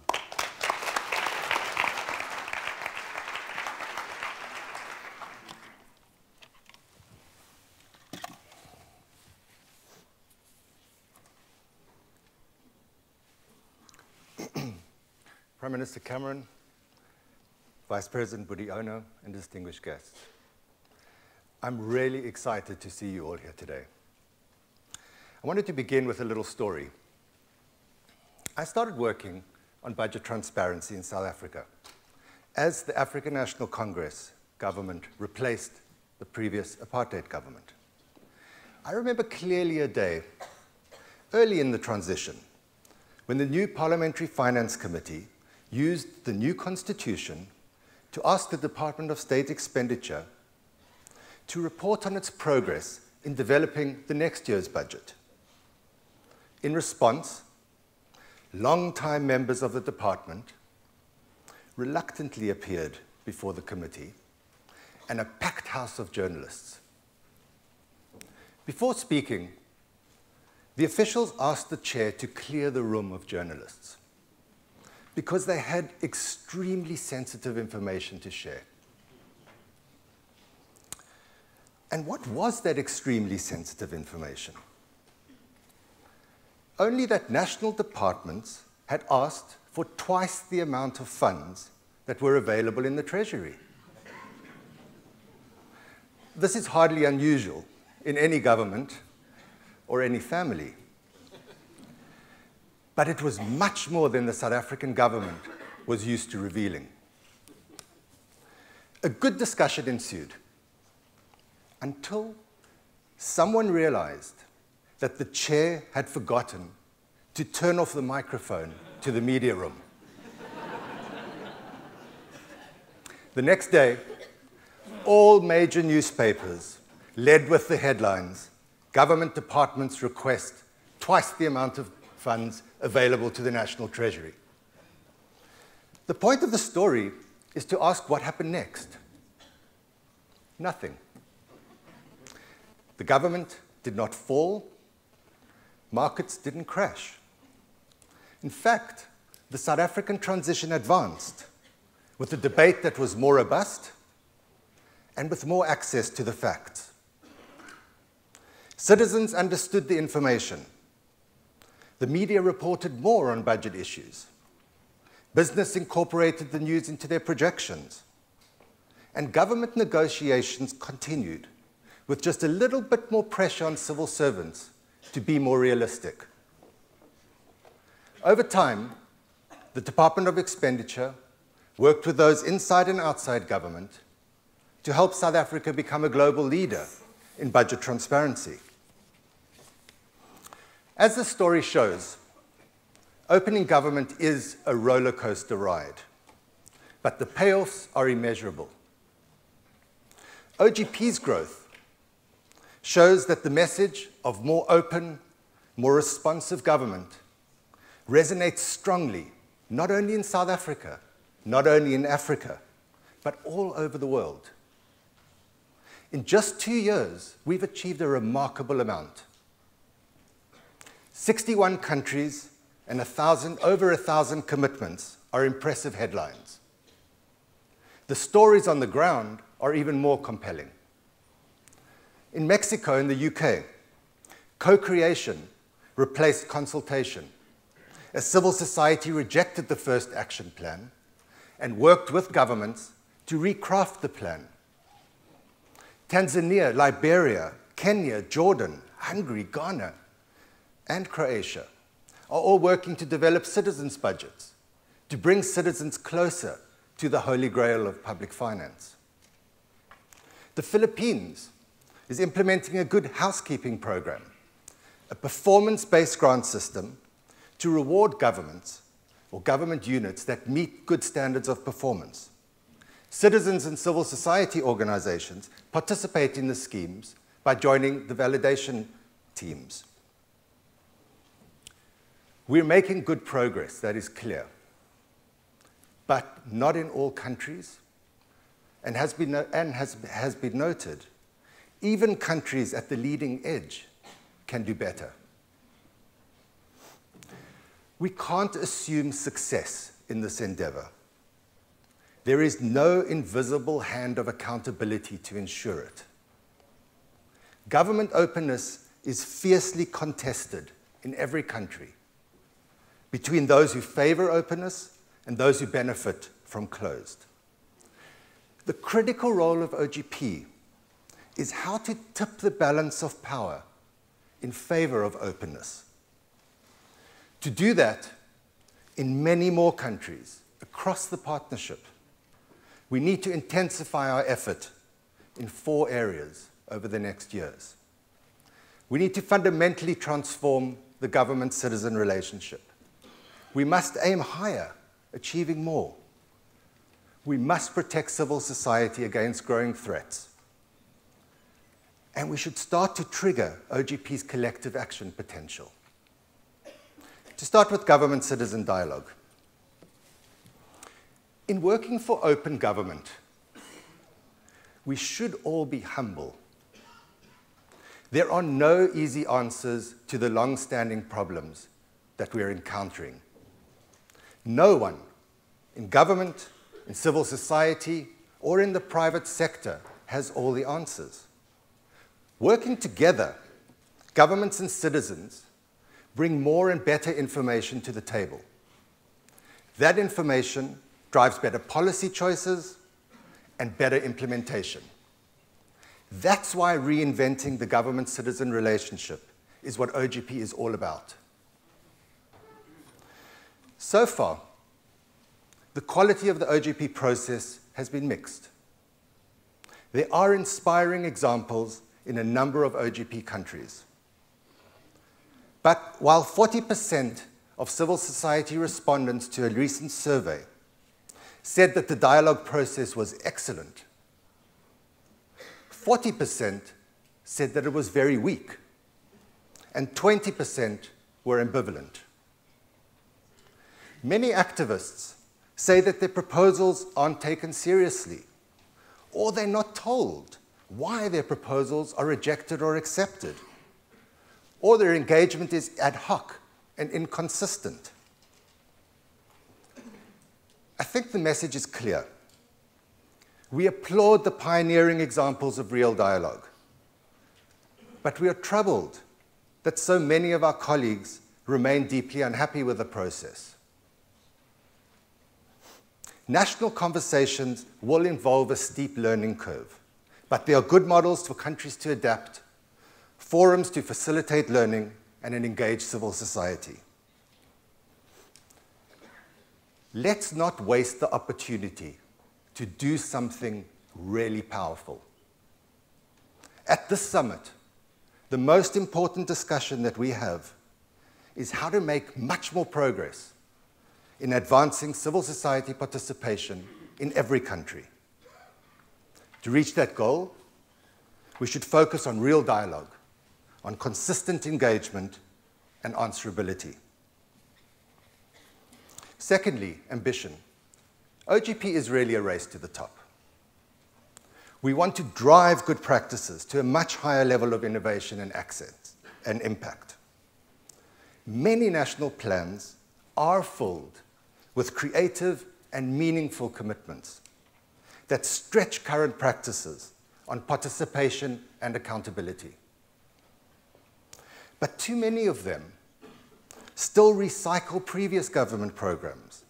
Prime Minister Cameron, Vice President Budiono, and distinguished guests. I'm really excited to see you all here today. I wanted to begin with a little story. I started working on budget transparency in South Africa as the African National Congress government replaced the previous apartheid government. I remember clearly a day early in the transition when the new Parliamentary Finance Committee used the new constitution to ask the Department of State Expenditure to report on its progress in developing the next year's budget. In response, long-time members of the department reluctantly appeared before the committee and a packed house of journalists. Before speaking, the officials asked the chair to clear the room of journalists because they had extremely sensitive information to share. And what was that extremely sensitive information? Only that national departments had asked for twice the amount of funds that were available in the Treasury. This is hardly unusual in any government or any family. But it was much more than the South African government was used to revealing. A good discussion ensued until someone realized that the chair had forgotten to turn off the microphone to the media room. The next day, all major newspapers led with the headlines, "Government departments request twice the amount of funds available to the National Treasury." The point of the story is to ask what happened next. Nothing. The government did not fall. Markets didn't crash. In fact, the South African transition advanced with a debate that was more robust and with more access to the facts. Citizens understood the information. The media reported more on budget issues. Business incorporated the news into their projections. And government negotiations continued with just a little bit more pressure on civil servants to be more realistic. Over time, the Department of Expenditure worked with those inside and outside government to help South Africa become a global leader in budget transparency. As the story shows, opening government is a roller coaster ride, but the payoffs are immeasurable. OGP's growth shows that the message of more open, more responsive government resonates strongly, not only in South Africa, not only in Africa, but all over the world. In just 2 years, we've achieved a remarkable amount. 61 countries and over 1,000 commitments are impressive headlines. The stories on the ground are even more compelling. In Mexico and the UK, co-creation replaced consultation, as civil society rejected the first action plan and worked with governments to recraft the plan. Tanzania, Liberia, Kenya, Jordan, Hungary, Ghana, and Croatia are all working to develop citizens' budgets, to bring citizens closer to the holy grail of public finance. The Philippines is implementing a good housekeeping program, a performance-based grant system to reward governments or government units that meet good standards of performance. Citizens and civil society organizations participate in the schemes by joining the validation teams. We're making good progress, that is clear, but not in all countries, and has been noted, even countries at the leading edge can do better. We can't assume success in this endeavor. There is no invisible hand of accountability to ensure it. Government openness is fiercely contested in every country, between those who favor openness and those who benefit from closed. The critical role of OGP is how to tip the balance of power in favor of openness. To do that, in many more countries across the partnership, we need to intensify our effort in 4 areas over the next years. We need to fundamentally transform the government-citizen relationship. We must aim higher, achieving more. We must protect civil society against growing threats. And we should start to trigger OGP's collective action potential. To start with government-citizen dialogue. In working for open government, we should all be humble. There are no easy answers to the long-standing problems that we are encountering. No one in government, in civil society, or in the private sector has all the answers. Working together, governments and citizens bring more and better information to the table. That information drives better policy choices and better implementation. That's why reinventing the government-citizen relationship is what OGP is all about. So far, the quality of the OGP process has been mixed. There are inspiring examples in a number of OGP countries. But while 40% of civil society respondents to a recent survey said that the dialogue process was excellent, 40% said that it was very weak, and 20% were ambivalent. Many activists say that their proposals aren't taken seriously, or they're not told why their proposals are rejected or accepted, or their engagement is ad hoc and inconsistent. I think the message is clear. We applaud the pioneering examples of real dialogue, but we are troubled that so many of our colleagues remain deeply unhappy with the process. National conversations will involve a steep learning curve, but they are good models for countries to adapt, forums to facilitate learning, and an engaged civil society. Let's not waste the opportunity to do something really powerful. At this summit, the most important discussion that we have is how to make much more progress in advancing civil society participation in every country. To reach that goal, we should focus on real dialogue, on consistent engagement, and answerability. Secondly, ambition. OGP is really a race to the top. We want to drive good practices to a much higher level of innovation and access and impact. Many national plans are filled with creative and meaningful commitments that stretch current practices on participation and accountability. But too many of them still recycle previous government programs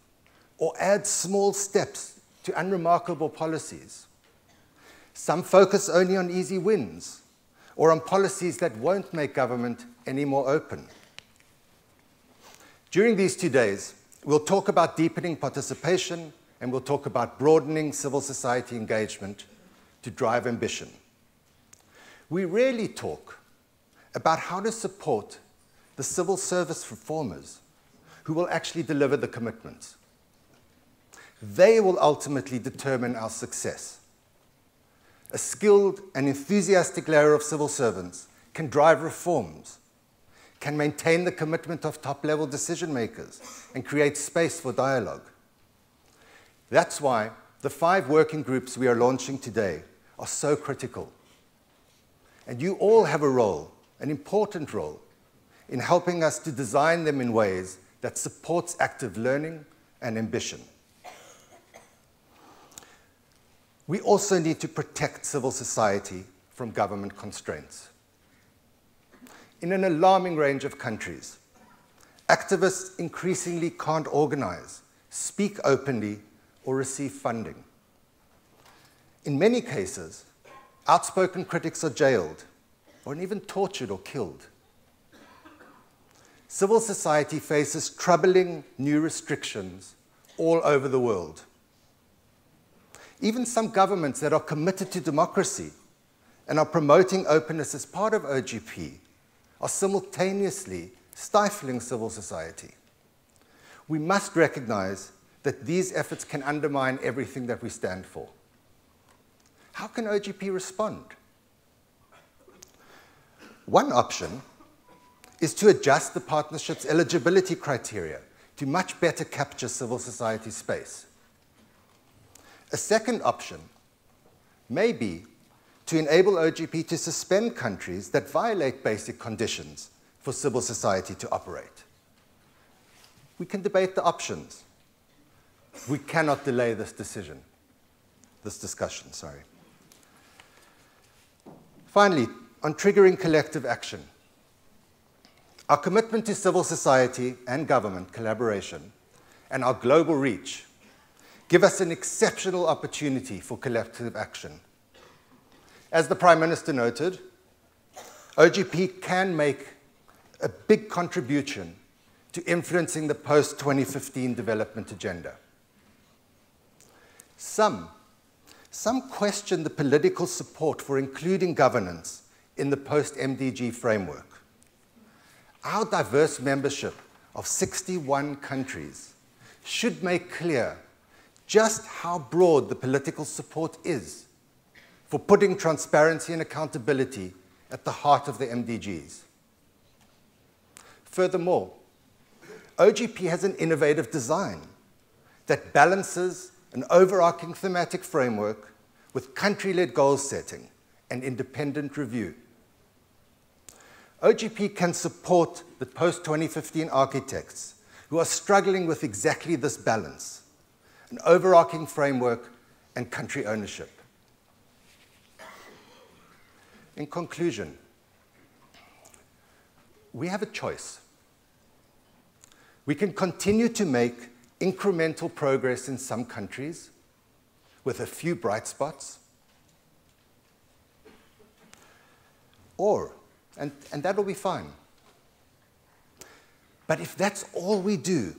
or add small steps to unremarkable policies. Some focus only on easy wins or on policies that won't make government any more open. During these 2 days, we'll talk about deepening participation and we'll talk about broadening civil society engagement to drive ambition. We rarely talk about how to support the civil service reformers who will actually deliver the commitments. They will ultimately determine our success. A skilled and enthusiastic layer of civil servants can drive reforms, can maintain the commitment of top-level decision makers, and create space for dialogue. That's why the 5 working groups we are launching today are so critical. And you all have a role, an important role, in helping us to design them in ways that supports active learning and ambition. We also need to protect civil society from government constraints. In an alarming range of countries, activists increasingly can't organize, speak openly, or receive funding. In many cases, outspoken critics are jailed, or even tortured or killed. Civil society faces troubling new restrictions all over the world. Even some governments that are committed to democracy and are promoting openness as part of OGP are simultaneously stifling civil society. We must recognize that these efforts can undermine everything that we stand for. How can OGP respond? One option is to adjust the partnership's eligibility criteria to much better capture civil society space. A second option may be to enable OGP to suspend countries that violate basic conditions for civil society to operate. We can debate the options. We cannot delay this discussion. Finally, on triggering collective action. Our commitment to civil society and government collaboration and our global reach give us an exceptional opportunity for collective action. As the Prime Minister noted, OGP can make a big contribution to influencing the post-2015 development agenda. Some question the political support for including governance in the post-MDG framework. Our diverse membership of 61 countries should make clear just how broad the political support is for putting transparency and accountability at the heart of the MDGs. Furthermore, OGP has an innovative design that balances an overarching thematic framework with country-led goal setting and independent review. OGP can support the post-2015 architects who are struggling with exactly this balance, an overarching framework and country ownership. In conclusion, we have a choice. We can continue to make incremental progress in some countries with a few bright spots, and that'll be fine. But if that's all we do,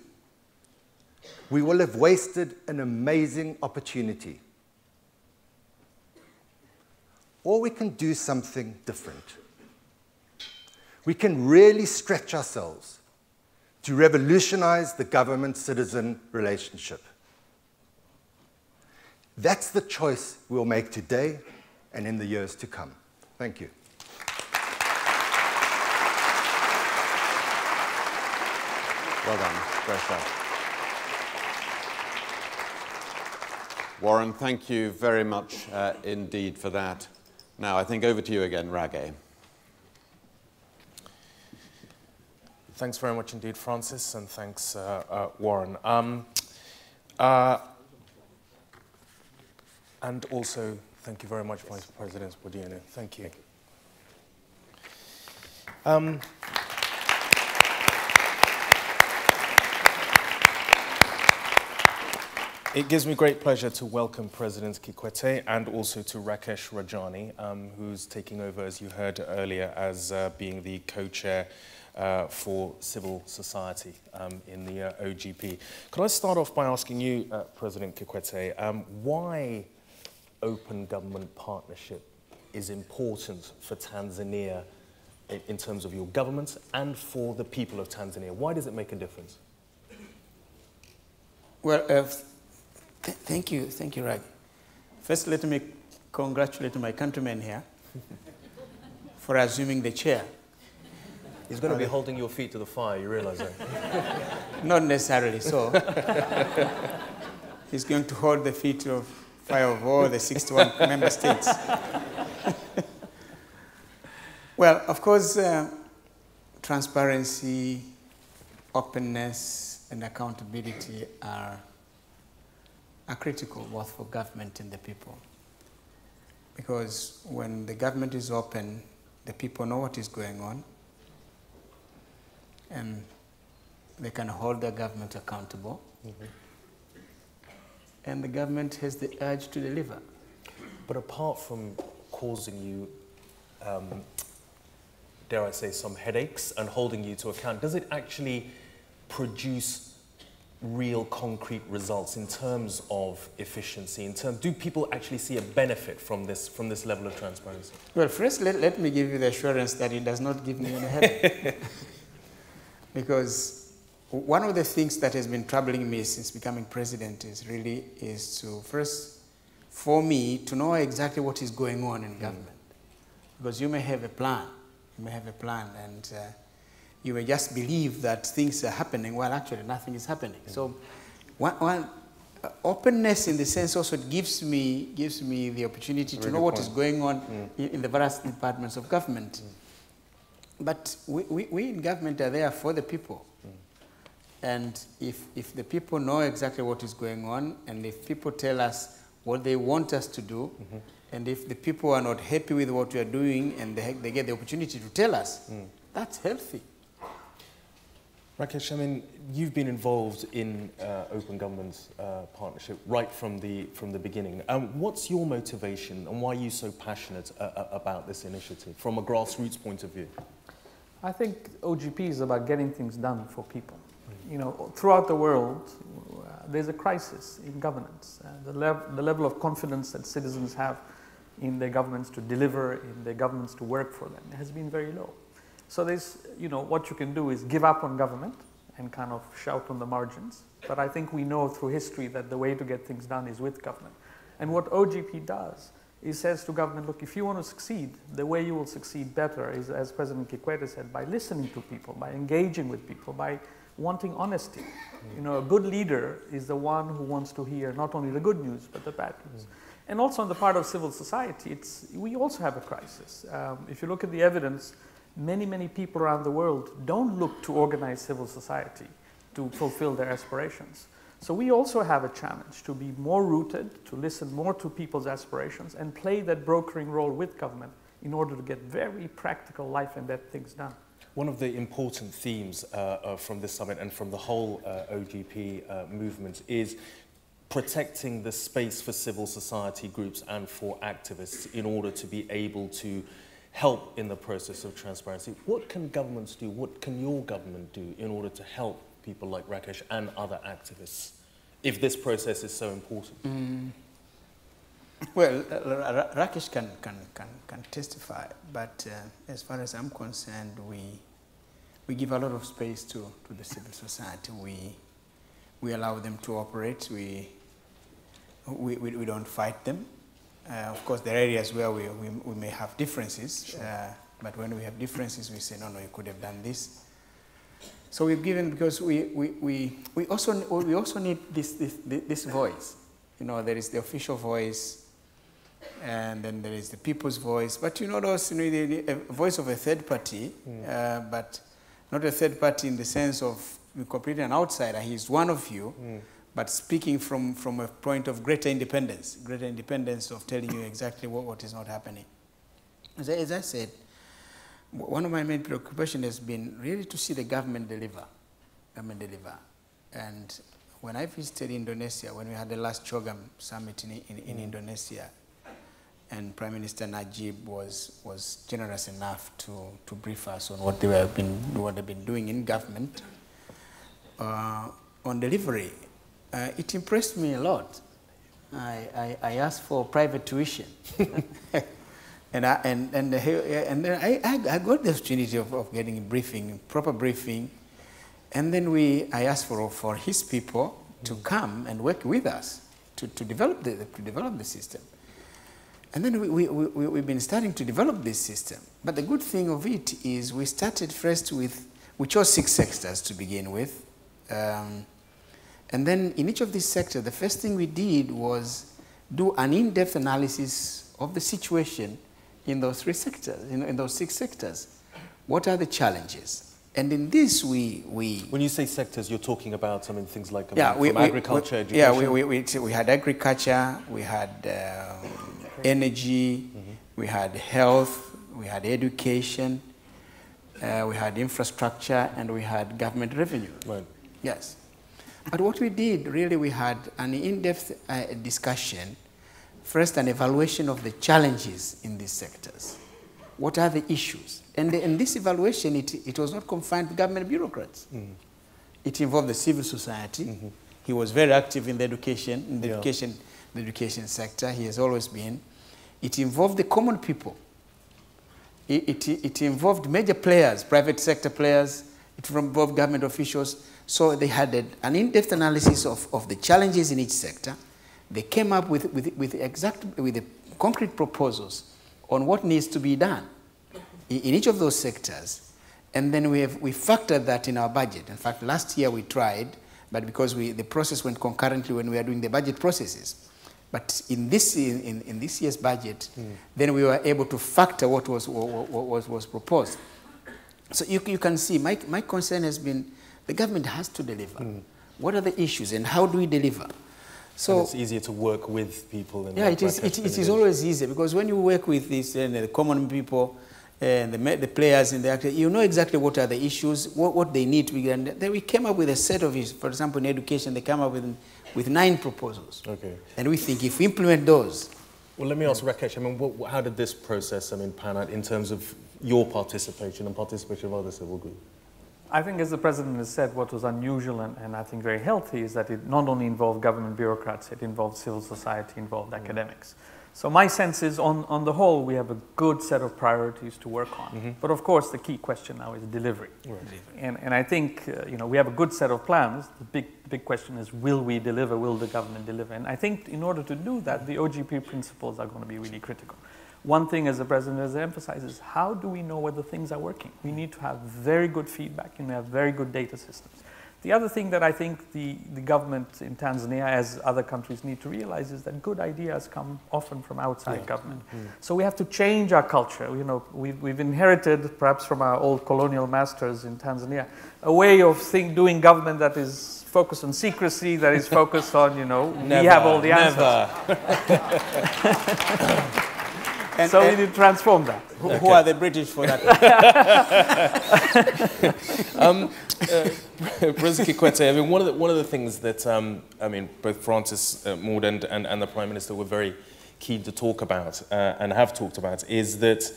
we will have wasted an amazing opportunity. Or we can do something different. We can really stretch ourselves to revolutionize the government-citizen relationship. That's the choice we'll make today and in the years to come. Thank you. Well done. Great stuff. Warren, thank you very much indeed for that. Now, I think over to you again, Rage. Thanks very much indeed, Francis, and thanks, Warren. And also, thank you very much, Vice President Bodiano. Thank you. It gives me great pleasure to welcome President Kikwete and also to Rakesh Rajani, who's taking over, as you heard earlier, as being the co-chair for civil society in the OGP. Could I start off by asking you, President Kikwete, why open government partnership is important for Tanzania in terms of your government and for the people of Tanzania? Why does it make a difference? Well, thank you, Rag. First, let me congratulate my countryman here for assuming the chair. He's going to be holding your feet to the fire, you realize that? Not necessarily so. He's going to hold the feet of fire of all the 61 member states. Well, of course, transparency, openness, and accountability are critical both for government and the people. Because when the government is open, the people know what is going on, and they can hold the government accountable. Mm-hmm. and the government has the urge to deliver. But apart from causing you, dare I say, some headaches and holding you to account, does it actually produce real concrete results in terms of efficiency? Do people actually see a benefit from this level of transparency? Well, first, let me give you the assurance that it does not give me any headache. Because one of the things that has been troubling me since becoming president is to first, for me, to know exactly what is going on in government. Because you may have a plan, and you may just believe that things are happening while actually nothing is happening. So one openness in the sense also gives me the opportunity to know what is going on in the various departments of government. But we in government are there for the people. And if the people know exactly what is going on, and if people tell us what they want us to do, and if the people are not happy with what we are doing and they get the opportunity to tell us, that's healthy. Rakesh, I mean, you've been involved in Open Government Partnership right from the beginning. What's your motivation and why are you so passionate about this initiative from a grassroots point of view? I think OGP is about getting things done for people. You know, throughout the world, there's a crisis in governance. The level of confidence that citizens have in their governments to deliver, in their governments to work for them, has been very low. So there's, you know, what you can do is give up on government and kind of shout on the margins. But I think we know through history that the way to get things done is with government. And what OGP does is says to government, look, if you want to succeed, the way you will succeed better is, as President Kikwete said, by listening to people, by engaging with people, by wanting honesty. You know, a good leader is the one who wants to hear not only the good news, but the bad news. And also on the part of civil society, we also have a crisis. If you look at the evidence, many people around the world don't look to organize civil society to fulfill their aspirations. So we also have a challenge to be more rooted, to listen more to people's aspirations and play that brokering role with government in order to get very practical life and death things done. One of the important themes from this summit and from the whole OGP movement is protecting the space for civil society groups and for activists in order to be able to help in the process of transparency. What can governments do, what can your government do in order to help people like Rakesh and other activists if this process is so important? Well, Rakesh can testify, but as far as I'm concerned, we give a lot of space to the civil society. We allow them to operate. We don't fight them. Of course, there are areas where we may have differences, sure. But when we have differences, we say, no, you could have done this. So we've given, because we also need this voice. You know, there is the official voice, and then there is the people's voice. But you know, the voice of a third party, but not a third party in the sense of completely an outsider. He's one of you, but speaking from a point of greater independence of telling you exactly what is not happening. As I said, one of my main preoccupations has been really to see the government deliver. And when I visited Indonesia, when we had the last CHOGM summit in Indonesia, and Prime Minister Najib was generous enough to brief us on what they've been doing in government on delivery, it impressed me a lot. I asked for private tuition. And then I got the opportunity of getting a briefing, proper briefing, and then I asked for his people to come and work with us to develop the system. And then we've been starting to develop this system. But the good thing of it is we started first we chose 6 sectors to begin with. And then in each of these sectors, the first thing we did was do an in-depth analysis of the situation in those 3 sectors, in those 6 sectors. What are the challenges? And in this, when you say sectors, you're talking about things like agriculture, education? Yeah, we had agriculture, we had energy, we had health, we had education, we had infrastructure, and we had government revenue. Right. Yes. But what we did, really, we had an in-depth discussion, first an evaluation of the challenges in these sectors. What are the issues? And this evaluation, it was not confined to government bureaucrats. It involved the civil society. He was very active in the education sector. He has always been. It involved the common people. It involved major players, private sector players. It involved government officials. So they had an in-depth analysis of the challenges in each sector. They came up with the concrete proposals on what needs to be done in each of those sectors. And then we factored that in our budget. In fact, last year we tried, but because the process went concurrently when we were doing the budget processes. But in this year's budget, then we were able to factor what was proposed. So you can see, my concern has been the government has to deliver. What are the issues and how do we deliver? So and it's easier to work with people. Yeah, it is always easier because when you work with the common people and the players in the actor, you know exactly what are the issues, what they need to be done. Then we came up with a set of issues. For example, in education, they came up with 9 proposals. Okay. And we think if we implement those. Well, let me ask Rakesh, I mean, how did this process, pan out in terms of your participation and participation of other civil groups? I think, as the President has said, what was unusual and I think very healthy is that it not only involved government bureaucrats, it involved civil society, involved academics. So my sense is, on the whole, we have a good set of priorities to work on. But of course, the key question now is delivery. Right. And I think we have a good set of plans. The big question is, will we deliver? Will the government deliver? And I think in order to do that, the OGP principles are going to be really critical. One thing, as the President has emphasized, is how do we know whether things are working? We need to have very good feedback and have very good data systems. The other thing that I think the government in Tanzania, as other countries, need to realize is that good ideas come often from outside government. So we have to change our culture. We've inherited, perhaps from our old colonial masters in Tanzania, a way of doing government that is focused on secrecy, that is focused on, we have all the answers. So we need to transform that. Who are the British for that? President Kikwete, one of the things that both Francis Maud and the Prime Minister were very keen to talk about and have talked about is that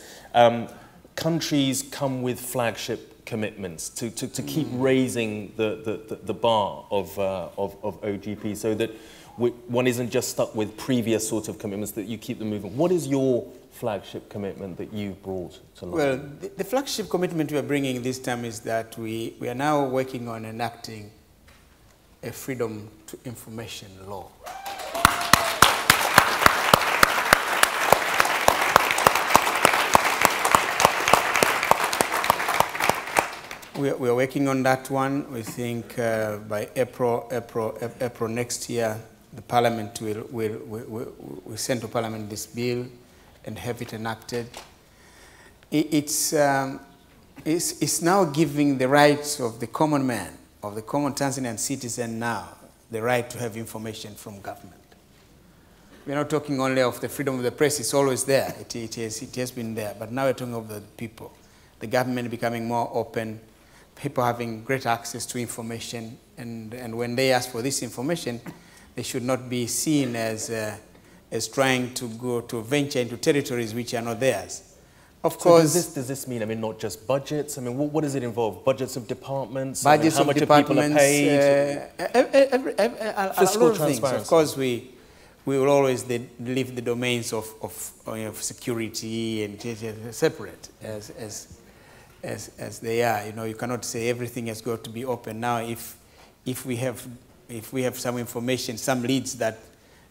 countries come with flagship commitments to keep raising the bar of OGP so that one isn't just stuck with previous sort of commitments, that you keep them moving. What is your flagship commitment that you've brought to London? Well, the flagship commitment we are bringing this time is that we are now working on enacting a freedom to information law. We are working on that one. We think by April next year, the Parliament will send to Parliament this bill and have it enacted. It's now giving the rights of the common man, of the common Tanzanian citizen now, the right to have information from government. We're not talking only of the freedom of the press, it's always there, it has been there, but now we're talking of the people. The government becoming more open, people having great access to information, and when they ask for this information, they should not be seen as trying to venture into territories which are not theirs. Of course. Does this mean, not just budgets? What does it involve? Budgets of departments? Budgets how of much departments, people are paid? Fiscal transparency. Of course, we will always leave the domains of security and separate as they are. You cannot say everything has got to be open. Now, if we have some information, some leads that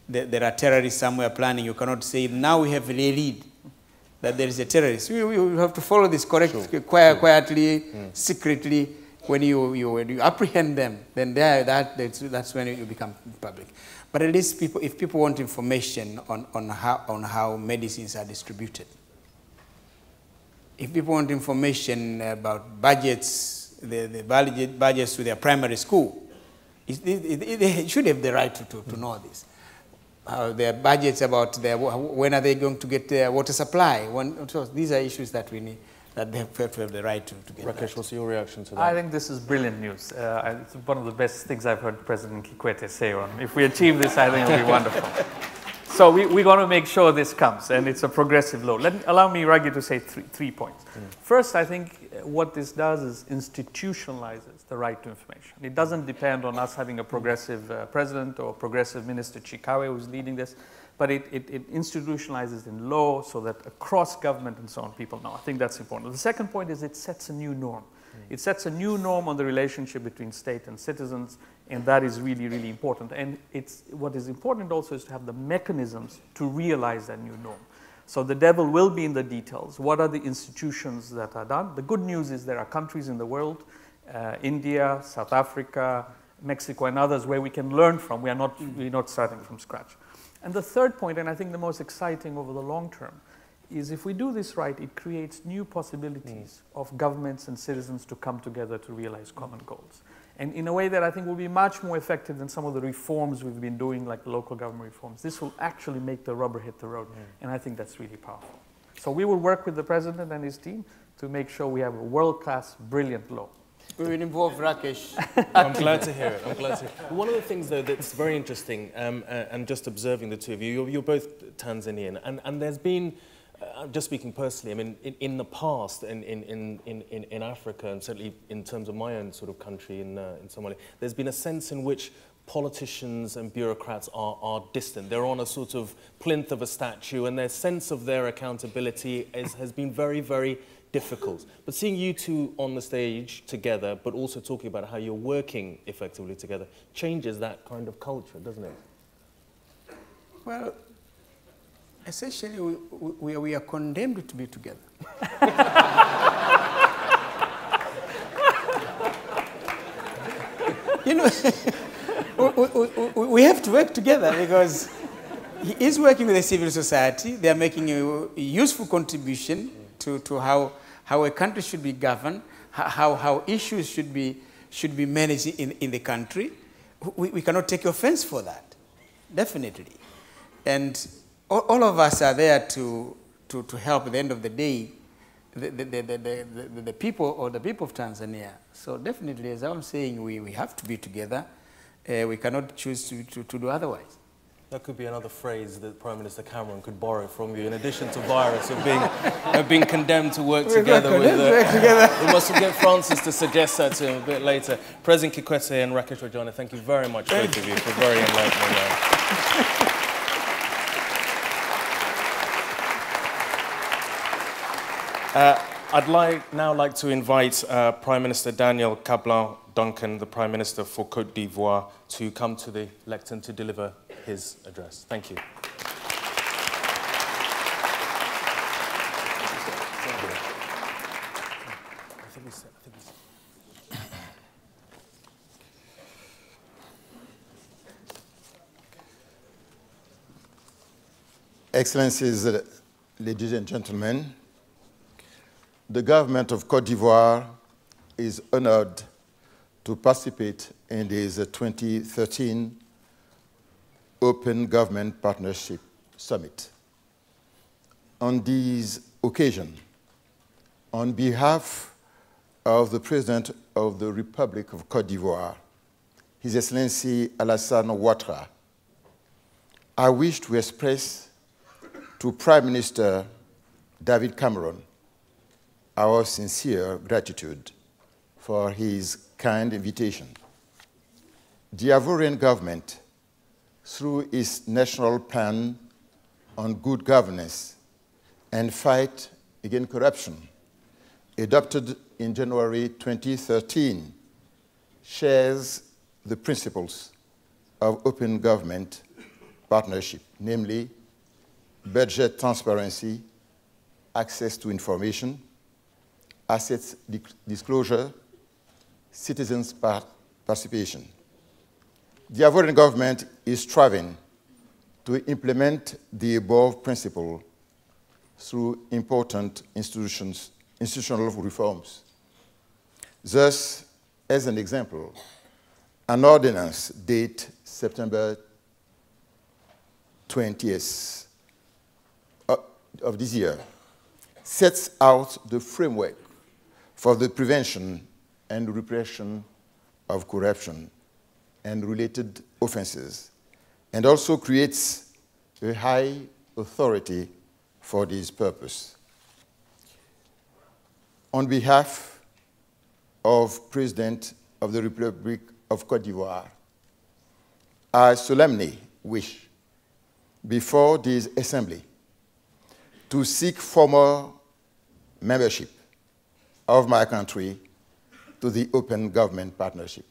there are terrorists somewhere planning, you cannot say, now we have a lead that there is a terrorist. We have to follow this quietly, secretly. When you apprehend them, then that's when you become public. But at least if people want information on how medicines are distributed, if people want information about budgets, the budgets to their primary school, they should have the right to know this. Their budgets about when are they going to get their water supply. So these are issues that we that they have to have the right to get Rakesh, that. what's your reaction to that? I think this is brilliant news. It's one of the best things I've heard President Kikwete say on. If we achieve this, I think it'll be wonderful. So we're going to make sure this comes, and it's a progressive law. Allow me, Raghi, to say three points. First, I think what this does is institutionalizes the right to information. It doesn't depend on us having a progressive president or progressive minister, Chikawe, who's leading this, but it institutionalizes in law so that across government and so on, people know. I think that's important. The second point is it sets a new norm. It sets a new norm on the relationship between state and citizens, and that is really, really important. And what is important also is to have the mechanisms to realize that new norm. So the devil will be in the details. What are the institutions that are done? The good news is there are countries in the world, India, South Africa, Mexico, and others where we can learn from. We're not starting from scratch. And the third point, and I think the most exciting over the long term, is if we do this right, it creates new possibilities of governments and citizens to come together to realize common goals. And in a way that I think will be much more effective than some of the reforms we've been doing, like the local government reforms. This will actually make the rubber hit the road, and I think that's really powerful. So we will work with the President and his team to make sure we have a world-class, brilliant law. We will involve Rakesh. I'm glad to hear it. I'm glad to hear it. One of the things, though, that's very interesting, and just observing the two of you, you're both Tanzanian, and there's been, just speaking personally, I mean, in the past, in Africa, and certainly in terms of my own sort of country in Somalia, there's been a sense in which politicians and bureaucrats are distant. They're on a sort of plinth of a statue, and their sense of their accountability has been very, very difficult. But seeing you two on the stage together, but also talking about how you're working effectively together, changes that kind of culture, doesn't it? Well, essentially, we are condemned to be together. You know, we have to work together because he is working with the civil society. They are making a useful contribution to how a country should be governed, how issues should be managed in the country. We cannot take offense for that, definitely. And all of us are there to help at the end of the day the people of Tanzania. So definitely, as I'm saying, we have to be together. We cannot choose to do otherwise. That could be another phrase that Prime Minister Cameron could borrow from you, in addition to virus of being condemned to work together with. We must get Francis to suggest that to him a bit later. President Kikwete and Rakesh Rajana, thank you very much, both of you, for very enlightening. I'd now like to invite Prime Minister Daniel Kablan-Duncan, the Prime Minister for Côte d'Ivoire, to come to the lectern to deliver his address. Thank you. Excellencies, ladies and gentlemen, the government of Côte d'Ivoire is honored to participate in this 2013 Open Government Partnership Summit. On this occasion, on behalf of the President of the Republic of Côte d'Ivoire, His Excellency Alassane Ouattara, I wish to express to Prime Minister David Cameron our sincere gratitude for his kind invitation. The Ivorian government, through its National Plan on Good Governance and Fight Against Corruption, adopted in January 2013, shares the principles of open government partnership, namely budget transparency, access to information, assets disclosure, citizens' participation. The Ivorian government is striving to implement the above principle through important institutional reforms. Thus, as an example, an ordinance dated September 20th of this year sets out the framework for the prevention and repression of corruption and related offenses, and also creates a high authority for this purpose. On behalf of President of the Republic of Côte d'Ivoire, I solemnly wish, before this assembly, to seek formal membership of my country to the Open Government Partnership.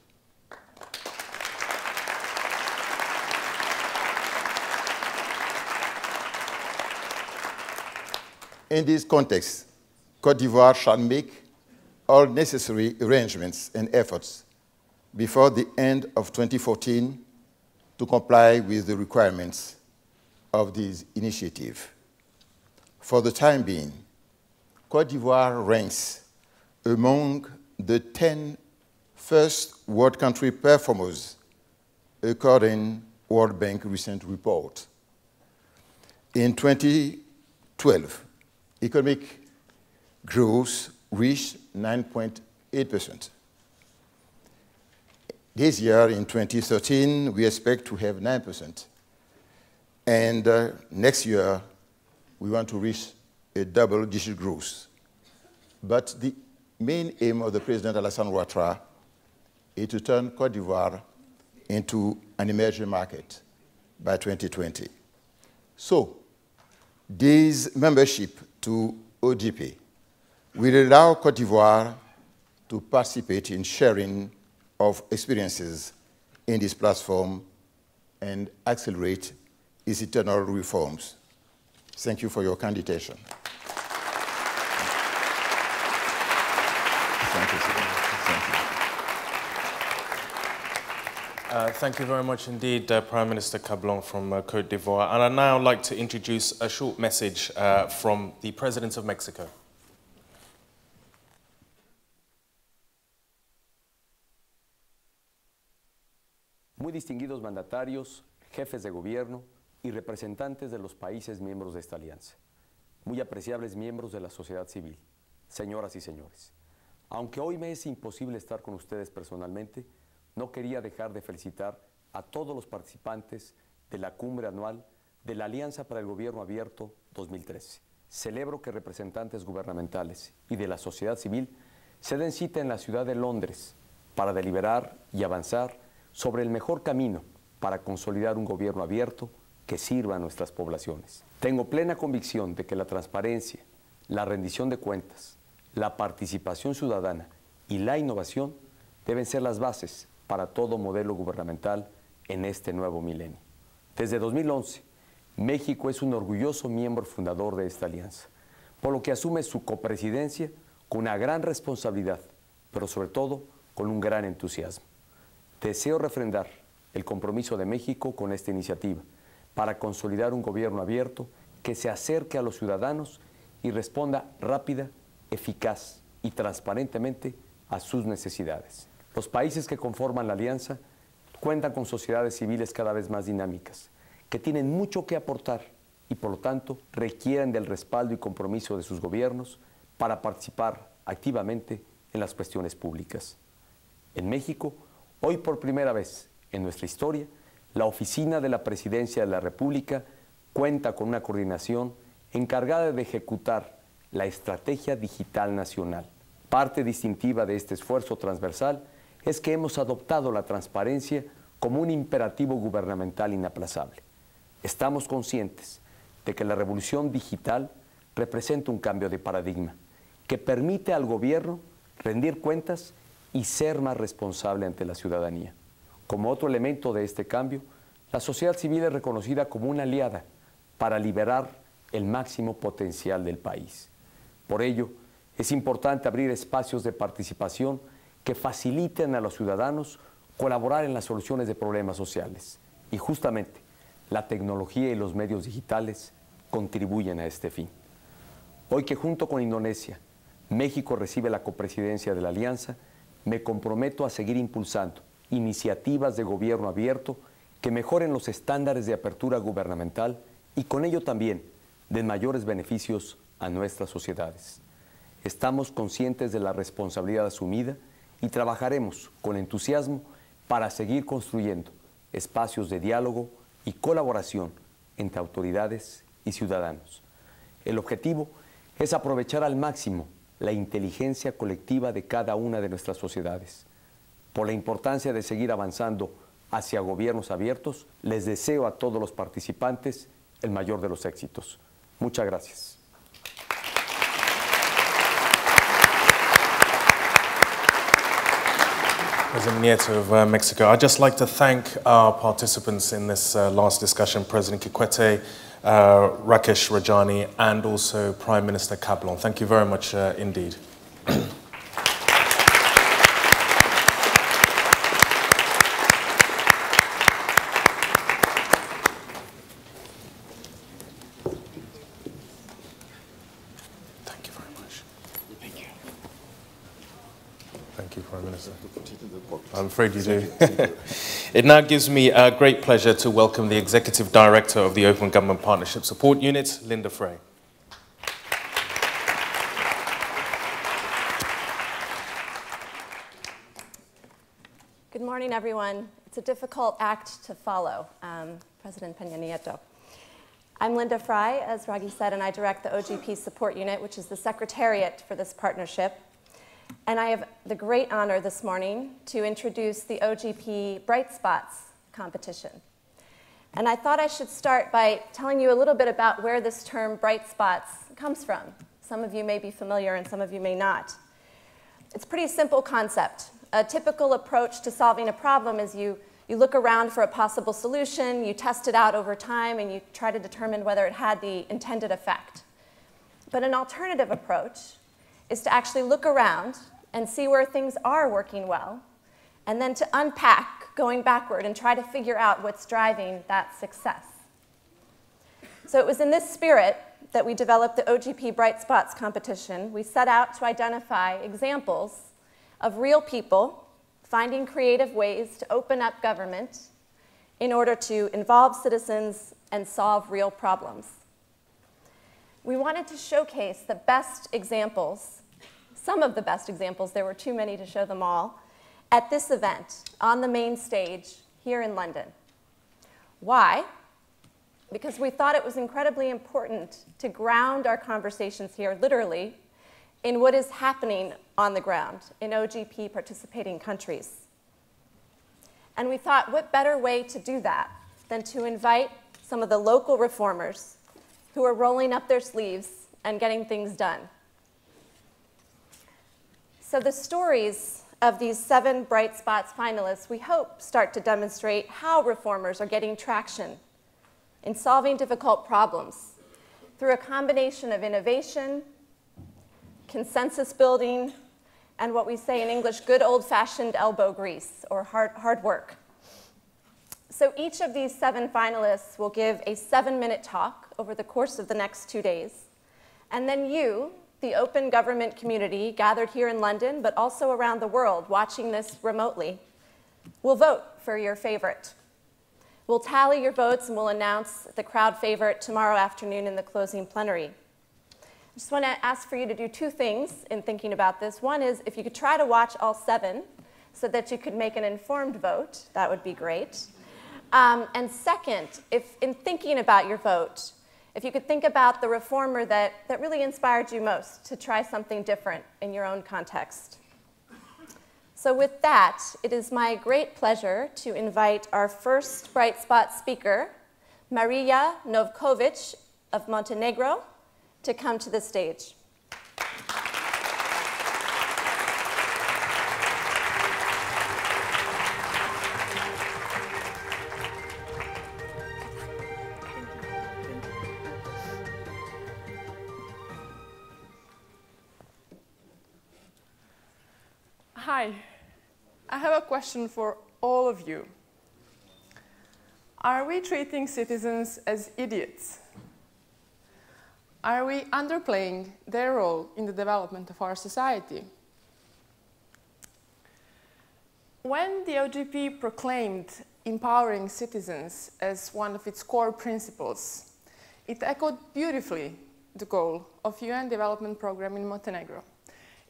In this context, Côte d'Ivoire shall make all necessary arrangements and efforts before the end of 2014 to comply with the requirements of this initiative. For the time being, Côte d'Ivoire ranks among the 10 first world country performers according to World Bank recent report. In 2012, economic growth reached 9.8%. This year, in 2013, we expect to have 9%. And next year, we want to reach a double-digit growth. But the main aim of the President Alassane Ouattara is to turn Côte d'Ivoire into an emerging market by 2020. So, this membership to OGP will allow Côte d'Ivoire to participate in sharing of experiences in this platform and accelerate its internal reforms. Thank you for your kind attention. Thank you. Thank you very much indeed, Prime Minister Kablon from Côte d'Ivoire. And I'd now like to introduce a short message from the President of Mexico. Muy distinguidos mandatarios, jefes de gobierno y representantes de los países miembros de esta alianza, muy apreciables miembros de la sociedad civil, señoras y señores. Aunque hoy me es imposible estar con ustedes personalmente, no quería dejar de felicitar a todos los participantes de la cumbre anual de la Alianza para el Gobierno Abierto 2013. Celebro que representantes gubernamentales y de la sociedad civil se den cita en la ciudad de Londres para deliberar y avanzar sobre el mejor camino para consolidar un gobierno abierto que sirva a nuestras poblaciones. Tengo plena convicción de que la transparencia, la rendición de cuentas, la participación ciudadana y la innovación deben ser las bases para todo modelo gubernamental en este nuevo milenio. Desde 2011, México es un orgulloso miembro fundador de esta alianza, por lo que asume su copresidencia con una gran responsabilidad, pero sobre todo con un gran entusiasmo. Deseo refrendar el compromiso de México con esta iniciativa para consolidar un gobierno abierto que se acerque a los ciudadanos y responda rápida, eficaz y transparentemente a sus necesidades. Los países que conforman la alianza cuentan con sociedades civiles cada vez más dinámicas, que tienen mucho que aportar y por lo tanto requieren del respaldo y compromiso de sus gobiernos para participar activamente en las cuestiones públicas. En México, hoy por primera vez en nuestra historia, la Oficina de la Presidencia de la República cuenta con una coordinación encargada de ejecutar la Estrategia Digital Nacional. Parte distintiva de este esfuerzo transversal es que hemos adoptado la transparencia como un imperativo gubernamental inaplazable. Estamos conscientes de que la revolución digital representa un cambio de paradigma que permite al gobierno rendir cuentas y ser más responsable ante la ciudadanía. Como otro elemento de este cambio, la sociedad civil es reconocida como una aliada para liberar el máximo potencial del país. Por ello, es importante abrir espacios de participación que faciliten a los ciudadanos colaborar en las soluciones de problemas sociales. Y justamente, la tecnología y los medios digitales contribuyen a este fin. Hoy que junto con Indonesia, México recibe la copresidencia de la Alianza, me comprometo a seguir impulsando iniciativas de gobierno abierto que mejoren los estándares de apertura gubernamental y con ello también den mayores beneficios a nuestras sociedades. Estamos conscientes de la responsabilidad asumida y trabajaremos con entusiasmo para seguir construyendo espacios de diálogo y colaboración entre autoridades y ciudadanos. El objetivo es aprovechar al máximo la inteligencia colectiva de cada una de nuestras sociedades. Por la importancia de seguir avanzando hacia gobiernos abiertos, les deseo a todos los participantes el mayor de los éxitos. Muchas gracias. President Nieto of Mexico. I'd just like to thank our participants in this last discussion, President Kikwete, Rakesh Rajani, and also Prime Minister Kablon. Thank you very much indeed. I'm afraid you do. It now gives me great pleasure to welcome the Executive Director of the Open Government Partnership Support Unit, Linda Frey. Good morning, everyone. It's a difficult act to follow, President Peña Nieto. I'm Linda Frey, as Raghi said, and I direct the OGP Support Unit, which is the secretariat for this partnership. And I have the great honor this morning to introduce the OGP Bright Spots competition. And I thought I should start by telling you a little bit about where this term bright spots comes from. Some of you may be familiar and some of you may not. It's a pretty simple concept. A typical approach to solving a problem is you look around for a possible solution, you test it out over time, and you try to determine whether it had the intended effect. But an alternative approach is to actually look around and see where things are working well, and then to unpack going backward and try to figure out what's driving that success. So it was in this spirit that we developed the OGP Bright Spots competition. We set out to identify examples of real people finding creative ways to open up government in order to involve citizens and solve real problems. We wanted to showcase the best examples, some of the best examples, there were too many to show them all, at this event on the main stage here in London. Why? Because we thought it was incredibly important to ground our conversations here, literally, in what is happening on the ground in OGP participating countries. And we thought, what better way to do that than to invite some of the local reformers who are rolling up their sleeves and getting things done. So the stories of these 7 Bright Spots finalists, we hope, start to demonstrate how reformers are getting traction in solving difficult problems through a combination of innovation, consensus building, and what we say in English, good old-fashioned elbow grease, or hard work. So each of these 7 finalists will give a 7-minute talk over the course of the next 2 days. And then you, the open government community gathered here in London, but also around the world watching this remotely, will vote for your favorite. We'll tally your votes and we'll announce the crowd favorite tomorrow afternoon in the closing plenary. I just want to ask for you to do 2 things in thinking about this. One is if you could try to watch all 7 so that you could make an informed vote, that would be great. And second, if in thinking about your vote, if you could think about the reformer that really inspired you most to try something different in your own context. So with that, it is my great pleasure to invite our first Bright Spot speaker, Marija Novkovic of Montenegro, to come to the stage. Hi, I have a question for all of you. Are we treating citizens as idiots? Are we underplaying their role in the development of our society? When the OGP proclaimed empowering citizens as one of its core principles, it echoed beautifully the goal of UN Development Program in Montenegro.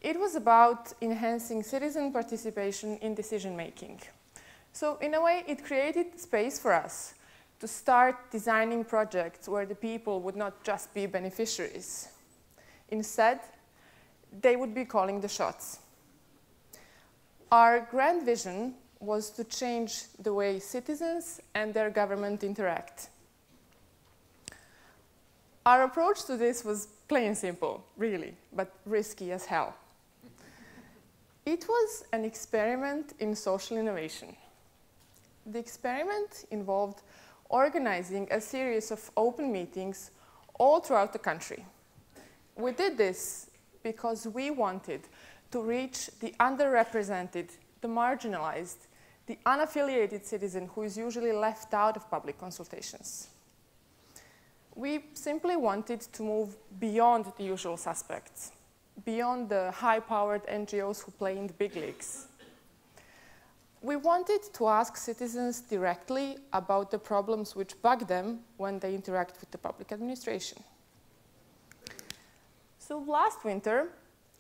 It was about enhancing citizen participation in decision-making. So in a way, it created space for us to start designing projects where the people would not just be beneficiaries. Instead, they would be calling the shots. Our grand vision was to change the way citizens and their government interact. Our approach to this was plain simple, really, but risky as hell. It was an experiment in social innovation. The experiment involved organizing a series of open meetings all throughout the country. We did this because we wanted to reach the underrepresented, the marginalized, the unaffiliated citizen who is usually left out of public consultations. We simply wanted to move beyond the usual suspects, beyond the high-powered NGOs who play in the big leagues. We wanted to ask citizens directly about the problems which bug them when they interact with the public administration. So last winter,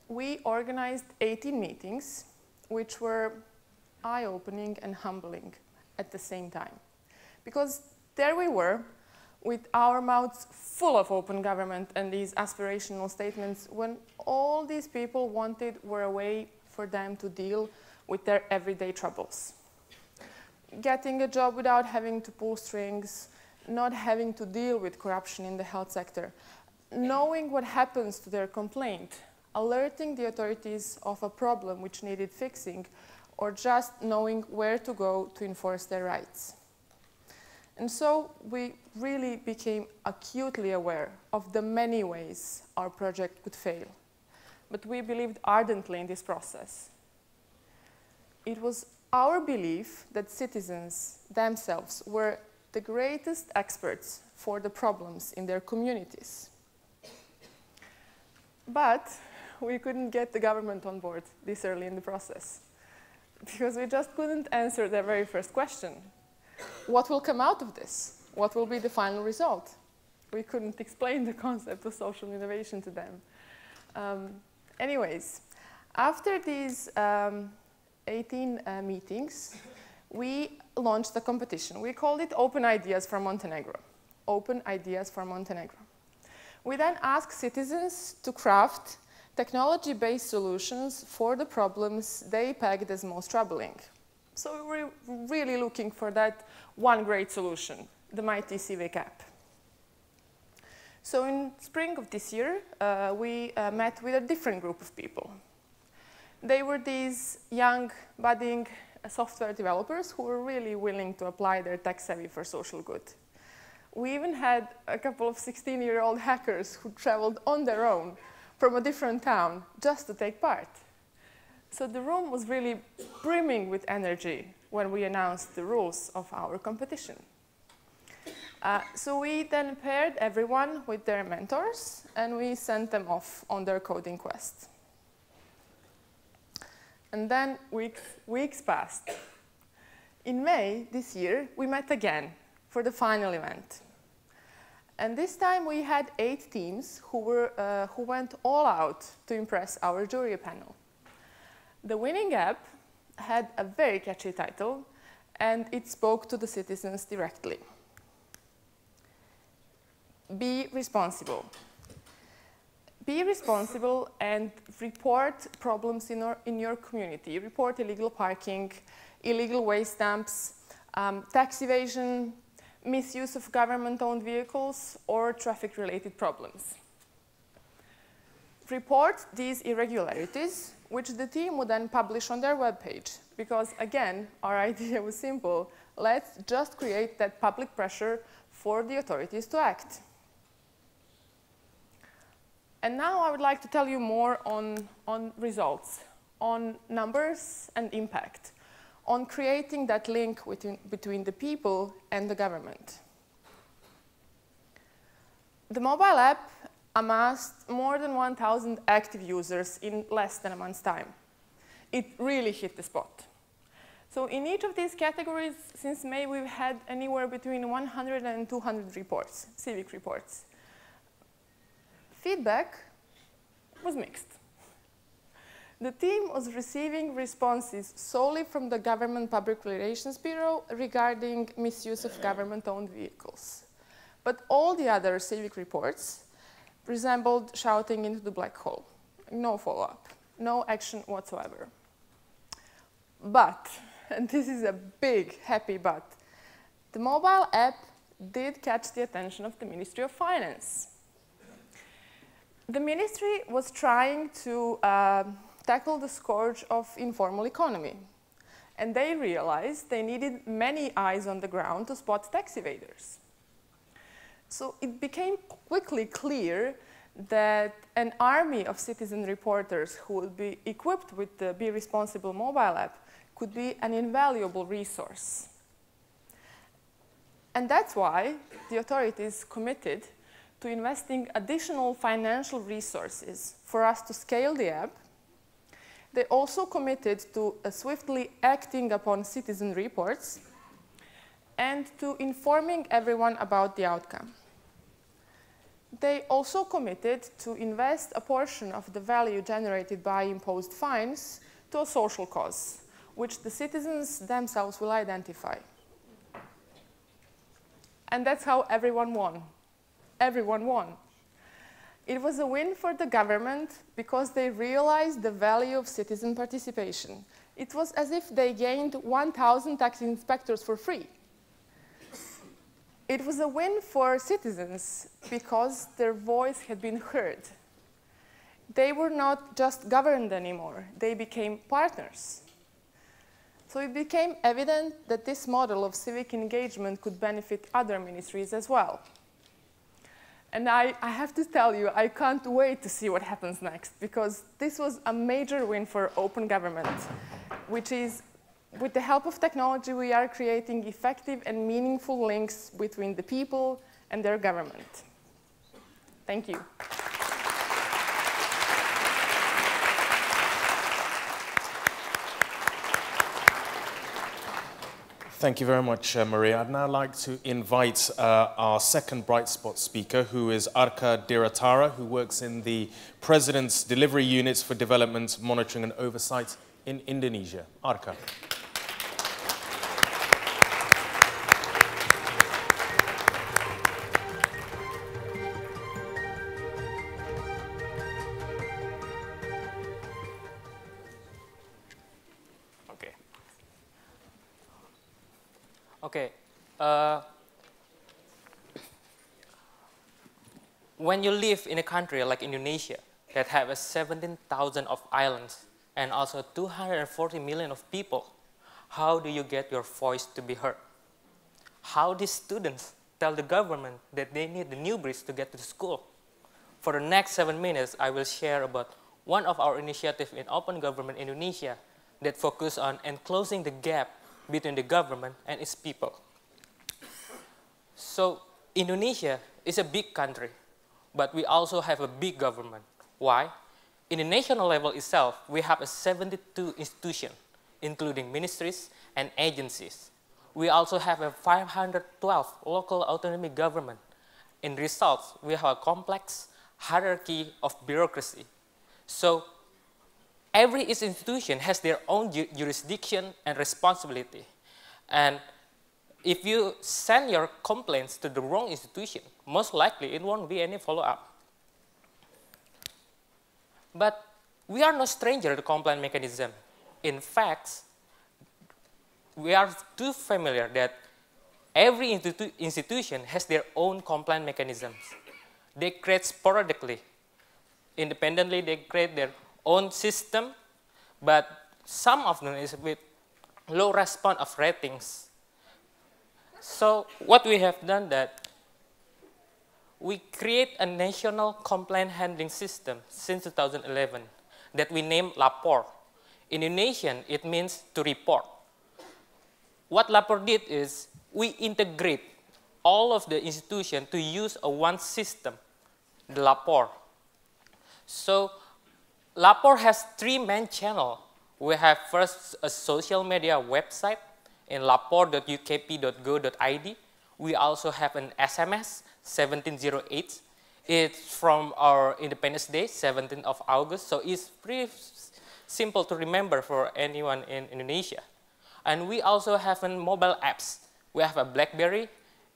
we organized 18 meetings, which were eye-opening and humbling at the same time. Because there we were, with our mouths full of open government and these aspirational statements, when all these people wanted were a way for them to deal with their everyday troubles. Getting a job without having to pull strings, not having to deal with corruption in the health sector, knowing what happens to their complaint, alerting the authorities of a problem which needed fixing, or just knowing where to go to enforce their rights. And so we really became acutely aware of the many ways our project could fail. But we believed ardently in this process. It was our belief that citizens themselves were the greatest experts for the problems in their communities. But we couldn't get the government on board this early in the process because we just couldn't answer their very first question. What will come out of this? What will be the final result? We couldn't explain the concept of social innovation to them. Anyways, after these 18 meetings, we launched a competition. We called it Open Ideas for Montenegro. Open Ideas for Montenegro. We then asked citizens to craft technology-based solutions for the problems they pegged as most troubling. So we were really looking for that one great solution, the mighty Civic app. So in spring of this year, we met with a different group of people. They were these young, budding software developers who were really willing to apply their tech savvy for social good. We even had a couple of 16-year-old hackers who traveled on their own from a different town just to take part. So the room was really brimming with energy when we announced the rules of our competition. So we then paired everyone with their mentors, and we sent them off on their coding quest. And then weeks passed. In May this year, we met again for the final event. And this time we had 8 teams who went all out to impress our jury panel. The winning app had a very catchy title, and it spoke to the citizens directly. Be responsible. Be responsible and report problems in your community. Report illegal parking, illegal waste stamps, tax evasion, misuse of government-owned vehicles, or traffic-related problems. Report these irregularities, which the team would then publish on their webpage. Because again, our idea was simple. Let's just create that public pressure for the authorities to act. And now I would like to tell you more on results, on numbers and impact, on creating that link between the people and the government. The mobile app amassed more than 1,000 active users in less than a month's time. It really hit the spot. So in each of these categories, since May, we've had anywhere between 100 and 200 reports, civic reports. feedback was mixed. The team was receiving responses solely from the Government Public Relations Bureau regarding misuse of government-owned vehicles. But all the other civic reports resembled shouting into the black hole. No follow-up, no action whatsoever. But, and this is a big happy but, the mobile app did catch the attention of the Ministry of Finance. The ministry was trying to tackle the scourge of informal economy, and they realized they needed many eyes on the ground to spot tax evaders. So it became quickly clear that an army of citizen reporters who would be equipped with the Be Responsible mobile app could be an invaluable resource. And that's why the authorities committed to investing additional financial resources for us to scale the app. They also committed to swiftly acting upon citizen reports and to informing everyone about the outcome. They also committed to invest a portion of the value generated by imposed fines to a social cause, which the citizens themselves will identify. And that's how everyone won. Everyone won. It was a win for the government because they realized the value of citizen participation. It was as if they gained 1,000 tax inspectors for free. It was a win for citizens because their voice had been heard. They were not just governed anymore, they became partners. So it became evident that this model of civic engagement could benefit other ministries as well. And I have to tell you, I can't wait to see what happens next, because this was a major win for open government, which is, with the help of technology, we are creating effective and meaningful links between the people and their government. Thank you. Thank you very much, Maria. I'd now like to invite our second Bright Spot speaker, who is Arka Diratara, who works in the President's Delivery Units for Development, Monitoring and Oversight in Indonesia. Arka. Okay. When you live in a country like Indonesia that have 17,000 of islands and also 240 million of people, how do you get your voice to be heard? How do students tell the government that they need the new bridge to get to school? For the next 7 minutes, I will share about one of our initiatives in Open Government Indonesia that focus on enclosing the gap between the government and its people. So Indonesia is a big country, but we also have a big government. Why? In the national level itself, we have 72 institutions, including ministries and agencies. We also have 512 local autonomy government. In results, we have a complex hierarchy of bureaucracy. So every institution has their own jurisdiction and responsibility. And if you send your complaints to the wrong institution, most likely it won't be any follow-up. But we are no stranger to complaint mechanism. In fact, we are too familiar that every institution has their own complaint mechanisms. They create sporadically. Independently, they create their own system, but some of them is with low response of ratings. So what we have done that we create a national complaint handling system since 2011 that we named Lapor. In Indonesian, it means to report. What Lapor did is we integrate all of the institutions to use a one system, the Lapor. So Lapor has 3 main channels. We have first a social media website in lapor.ukp.go.id. We also have an SMS 1708. It's from our Independence Day, 17th of August, so it's pretty simple to remember for anyone in Indonesia. And we also have mobile apps. We have a BlackBerry,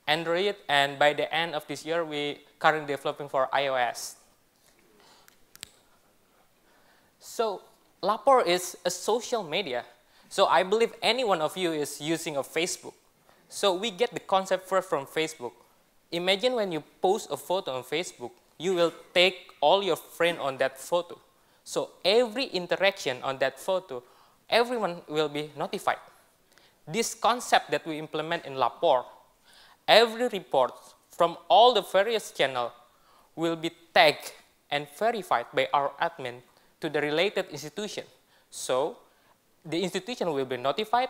Android, and by the end of this year, we currently developing for iOS. So Lapor is a social media. So I believe any one of you is using a Facebook. So we get the concept first from Facebook. Imagine when you post a photo on Facebook, you will take all your friends on that photo. So every interaction on that photo, everyone will be notified. This concept that we implement in Lapor, every report from all the various channels will be tagged and verified by our admin to the related institution. So the institution will be notified,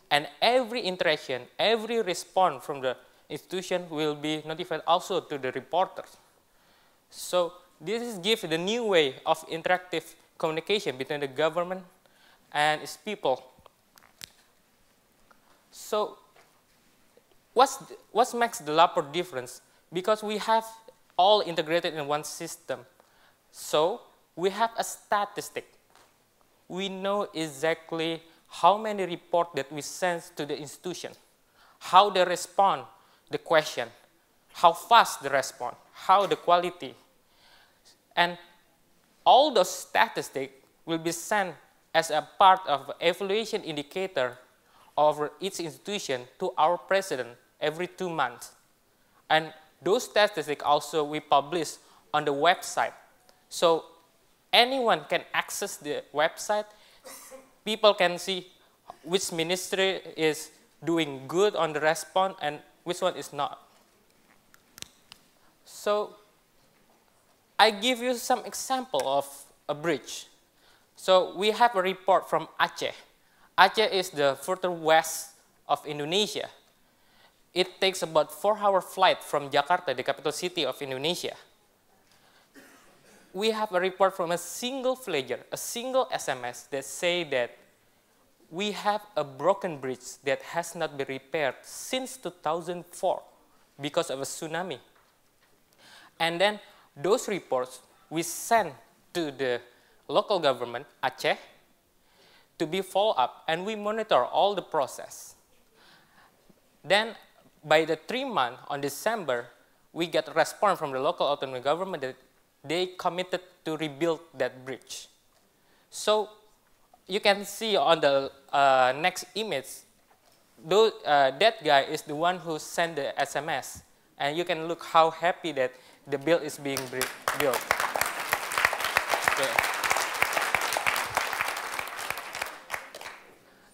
and every interaction, every response from the institution will be notified also to the reporters. So this gives the new way of interactive communication between the government and its people. So what makes the Lapor difference? Because we have all integrated in one system. So we have a statistic. We know exactly how many reports that we send to the institution, how they respond the question, how fast they respond, how the quality. And all those statistics will be sent as a part of evaluation indicator of each institution to our president every 2 months. And those statistics also we publish on the website. So anyone can access the website. People can see which ministry is doing good on the response and which one is not. So I give you some example of a bridge. So we have a report from Aceh. Aceh is the further west of Indonesia. It takes about 4-hour flight from Jakarta, the capital city of Indonesia. We have a report from a single villager, a single SMS that say that we have a broken bridge that has not been repaired since 2004 because of a tsunami. And then those reports we send to the local government, Aceh, to be followed up, and we monitor all the process. Then by the 3 months on December, we get a response from the local autonomous government that they committed to rebuild that bridge. So you can see on the next image, that guy is the one who sent the SMS. And you can look how happy that the build is being built. Okay.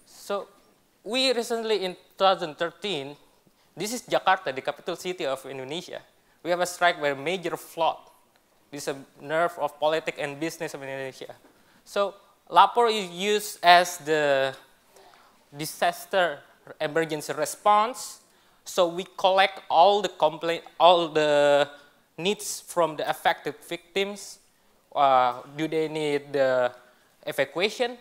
So we recently in 2013, this is Jakarta, the capital city of Indonesia. We have a strike by a major flood. This is a nerve of politics and business of Indonesia. So Lapor is used as the disaster emergency response. So we collect all the all the needs from the affected victims. Do they need the evacuation,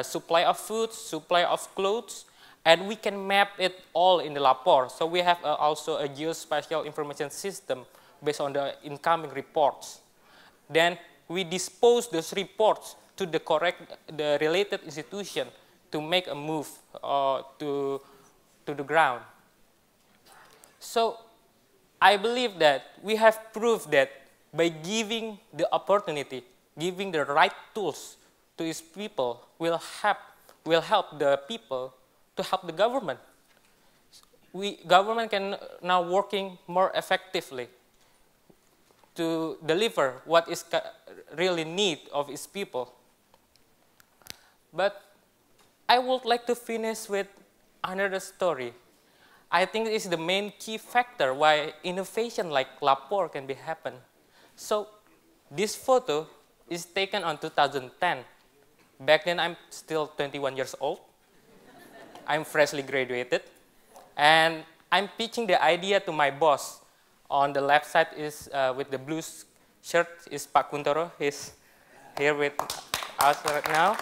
supply of food, supply of clothes, and we can map it all in the Lapor. So we have also a geospatial information system based on the incoming reports. Then we dispose those reports to the related institution to make a move to the ground. So I believe that we have proved that by giving the opportunity, giving the right tools to its people will help the people to help the government. Government can now working more effectively to deliver what is really need of its people. But I would like to finish with another story. I think this is the main key factor why innovation like Lapor can be happen. So this photo is taken on 2010. Back then I'm still 21 years old. I'm freshly graduated. And I'm pitching the idea to my boss. On the left side is with the blue shirt is Pak Kuntoro. He's here with us right now.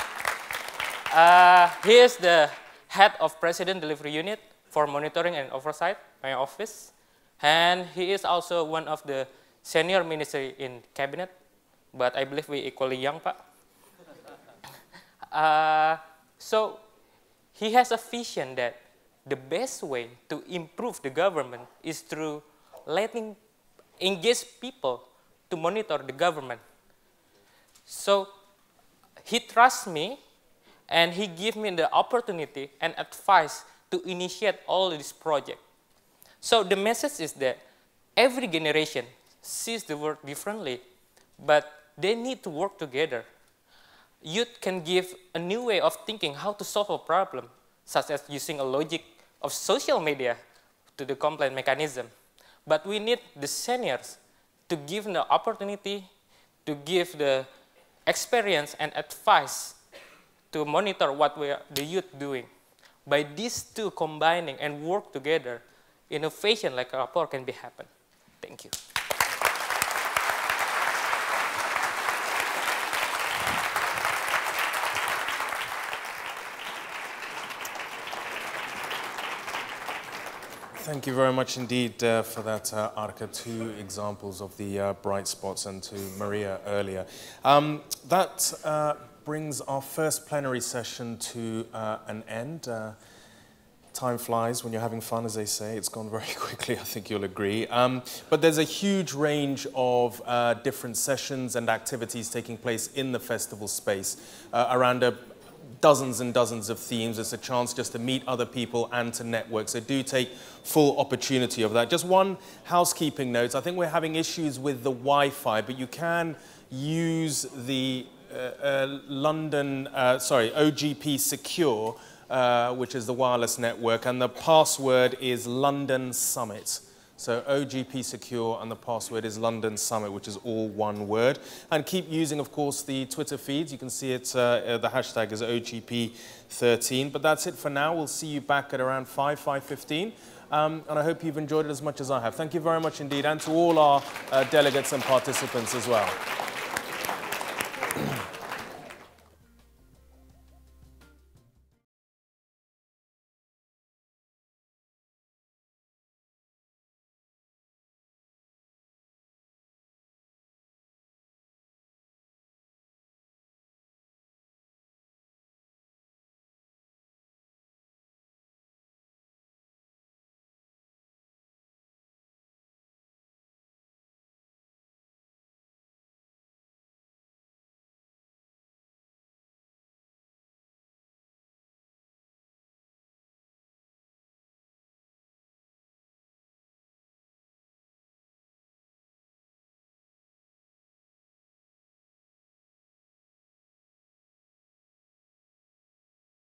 He is the head of President Delivery Unit for monitoring and oversight, my office. And he is also one of the senior minister in cabinet, but I believe we equally young, Pak. So he has a vision that the best way to improve the government is through letting engage people to monitor the government. So he trusts me, and he gave me the opportunity and advice to initiate all this project. So the message is that every generation sees the world differently, but they need to work together. Youth can give a new way of thinking how to solve a problem, such as using a logic of social media to the complaint mechanism. But we need the seniors to give the opportunity, to give the experience and advice to monitor what the youth doing. By these two combining and work together, innovation like rapport can be happen. Thank you. Thank you very much indeed for that, Arca. 2 examples of the bright spots, and to Maria earlier. That brings our first plenary session to an end. Time flies when you're having fun, as they say. It's gone very quickly, I think you'll agree. But there's a huge range of different sessions and activities taking place in the festival space around dozens and dozens of themes. It's a chance just to meet other people and to network. So do take full opportunity of that. Just one housekeeping note. I think we're having issues with the Wi-Fi, but you can use the OGP Secure, which is the wireless network, and the password is London Summit. So OGP Secure, and the password is London Summit, which is all one word. And keep using, of course, the Twitter feeds. You can see it, the hashtag is OGP13. But that's it for now. We'll see you back at around 5:15. And I hope you've enjoyed it as much as I have. Thank you very much indeed, and to all our delegates and participants as well.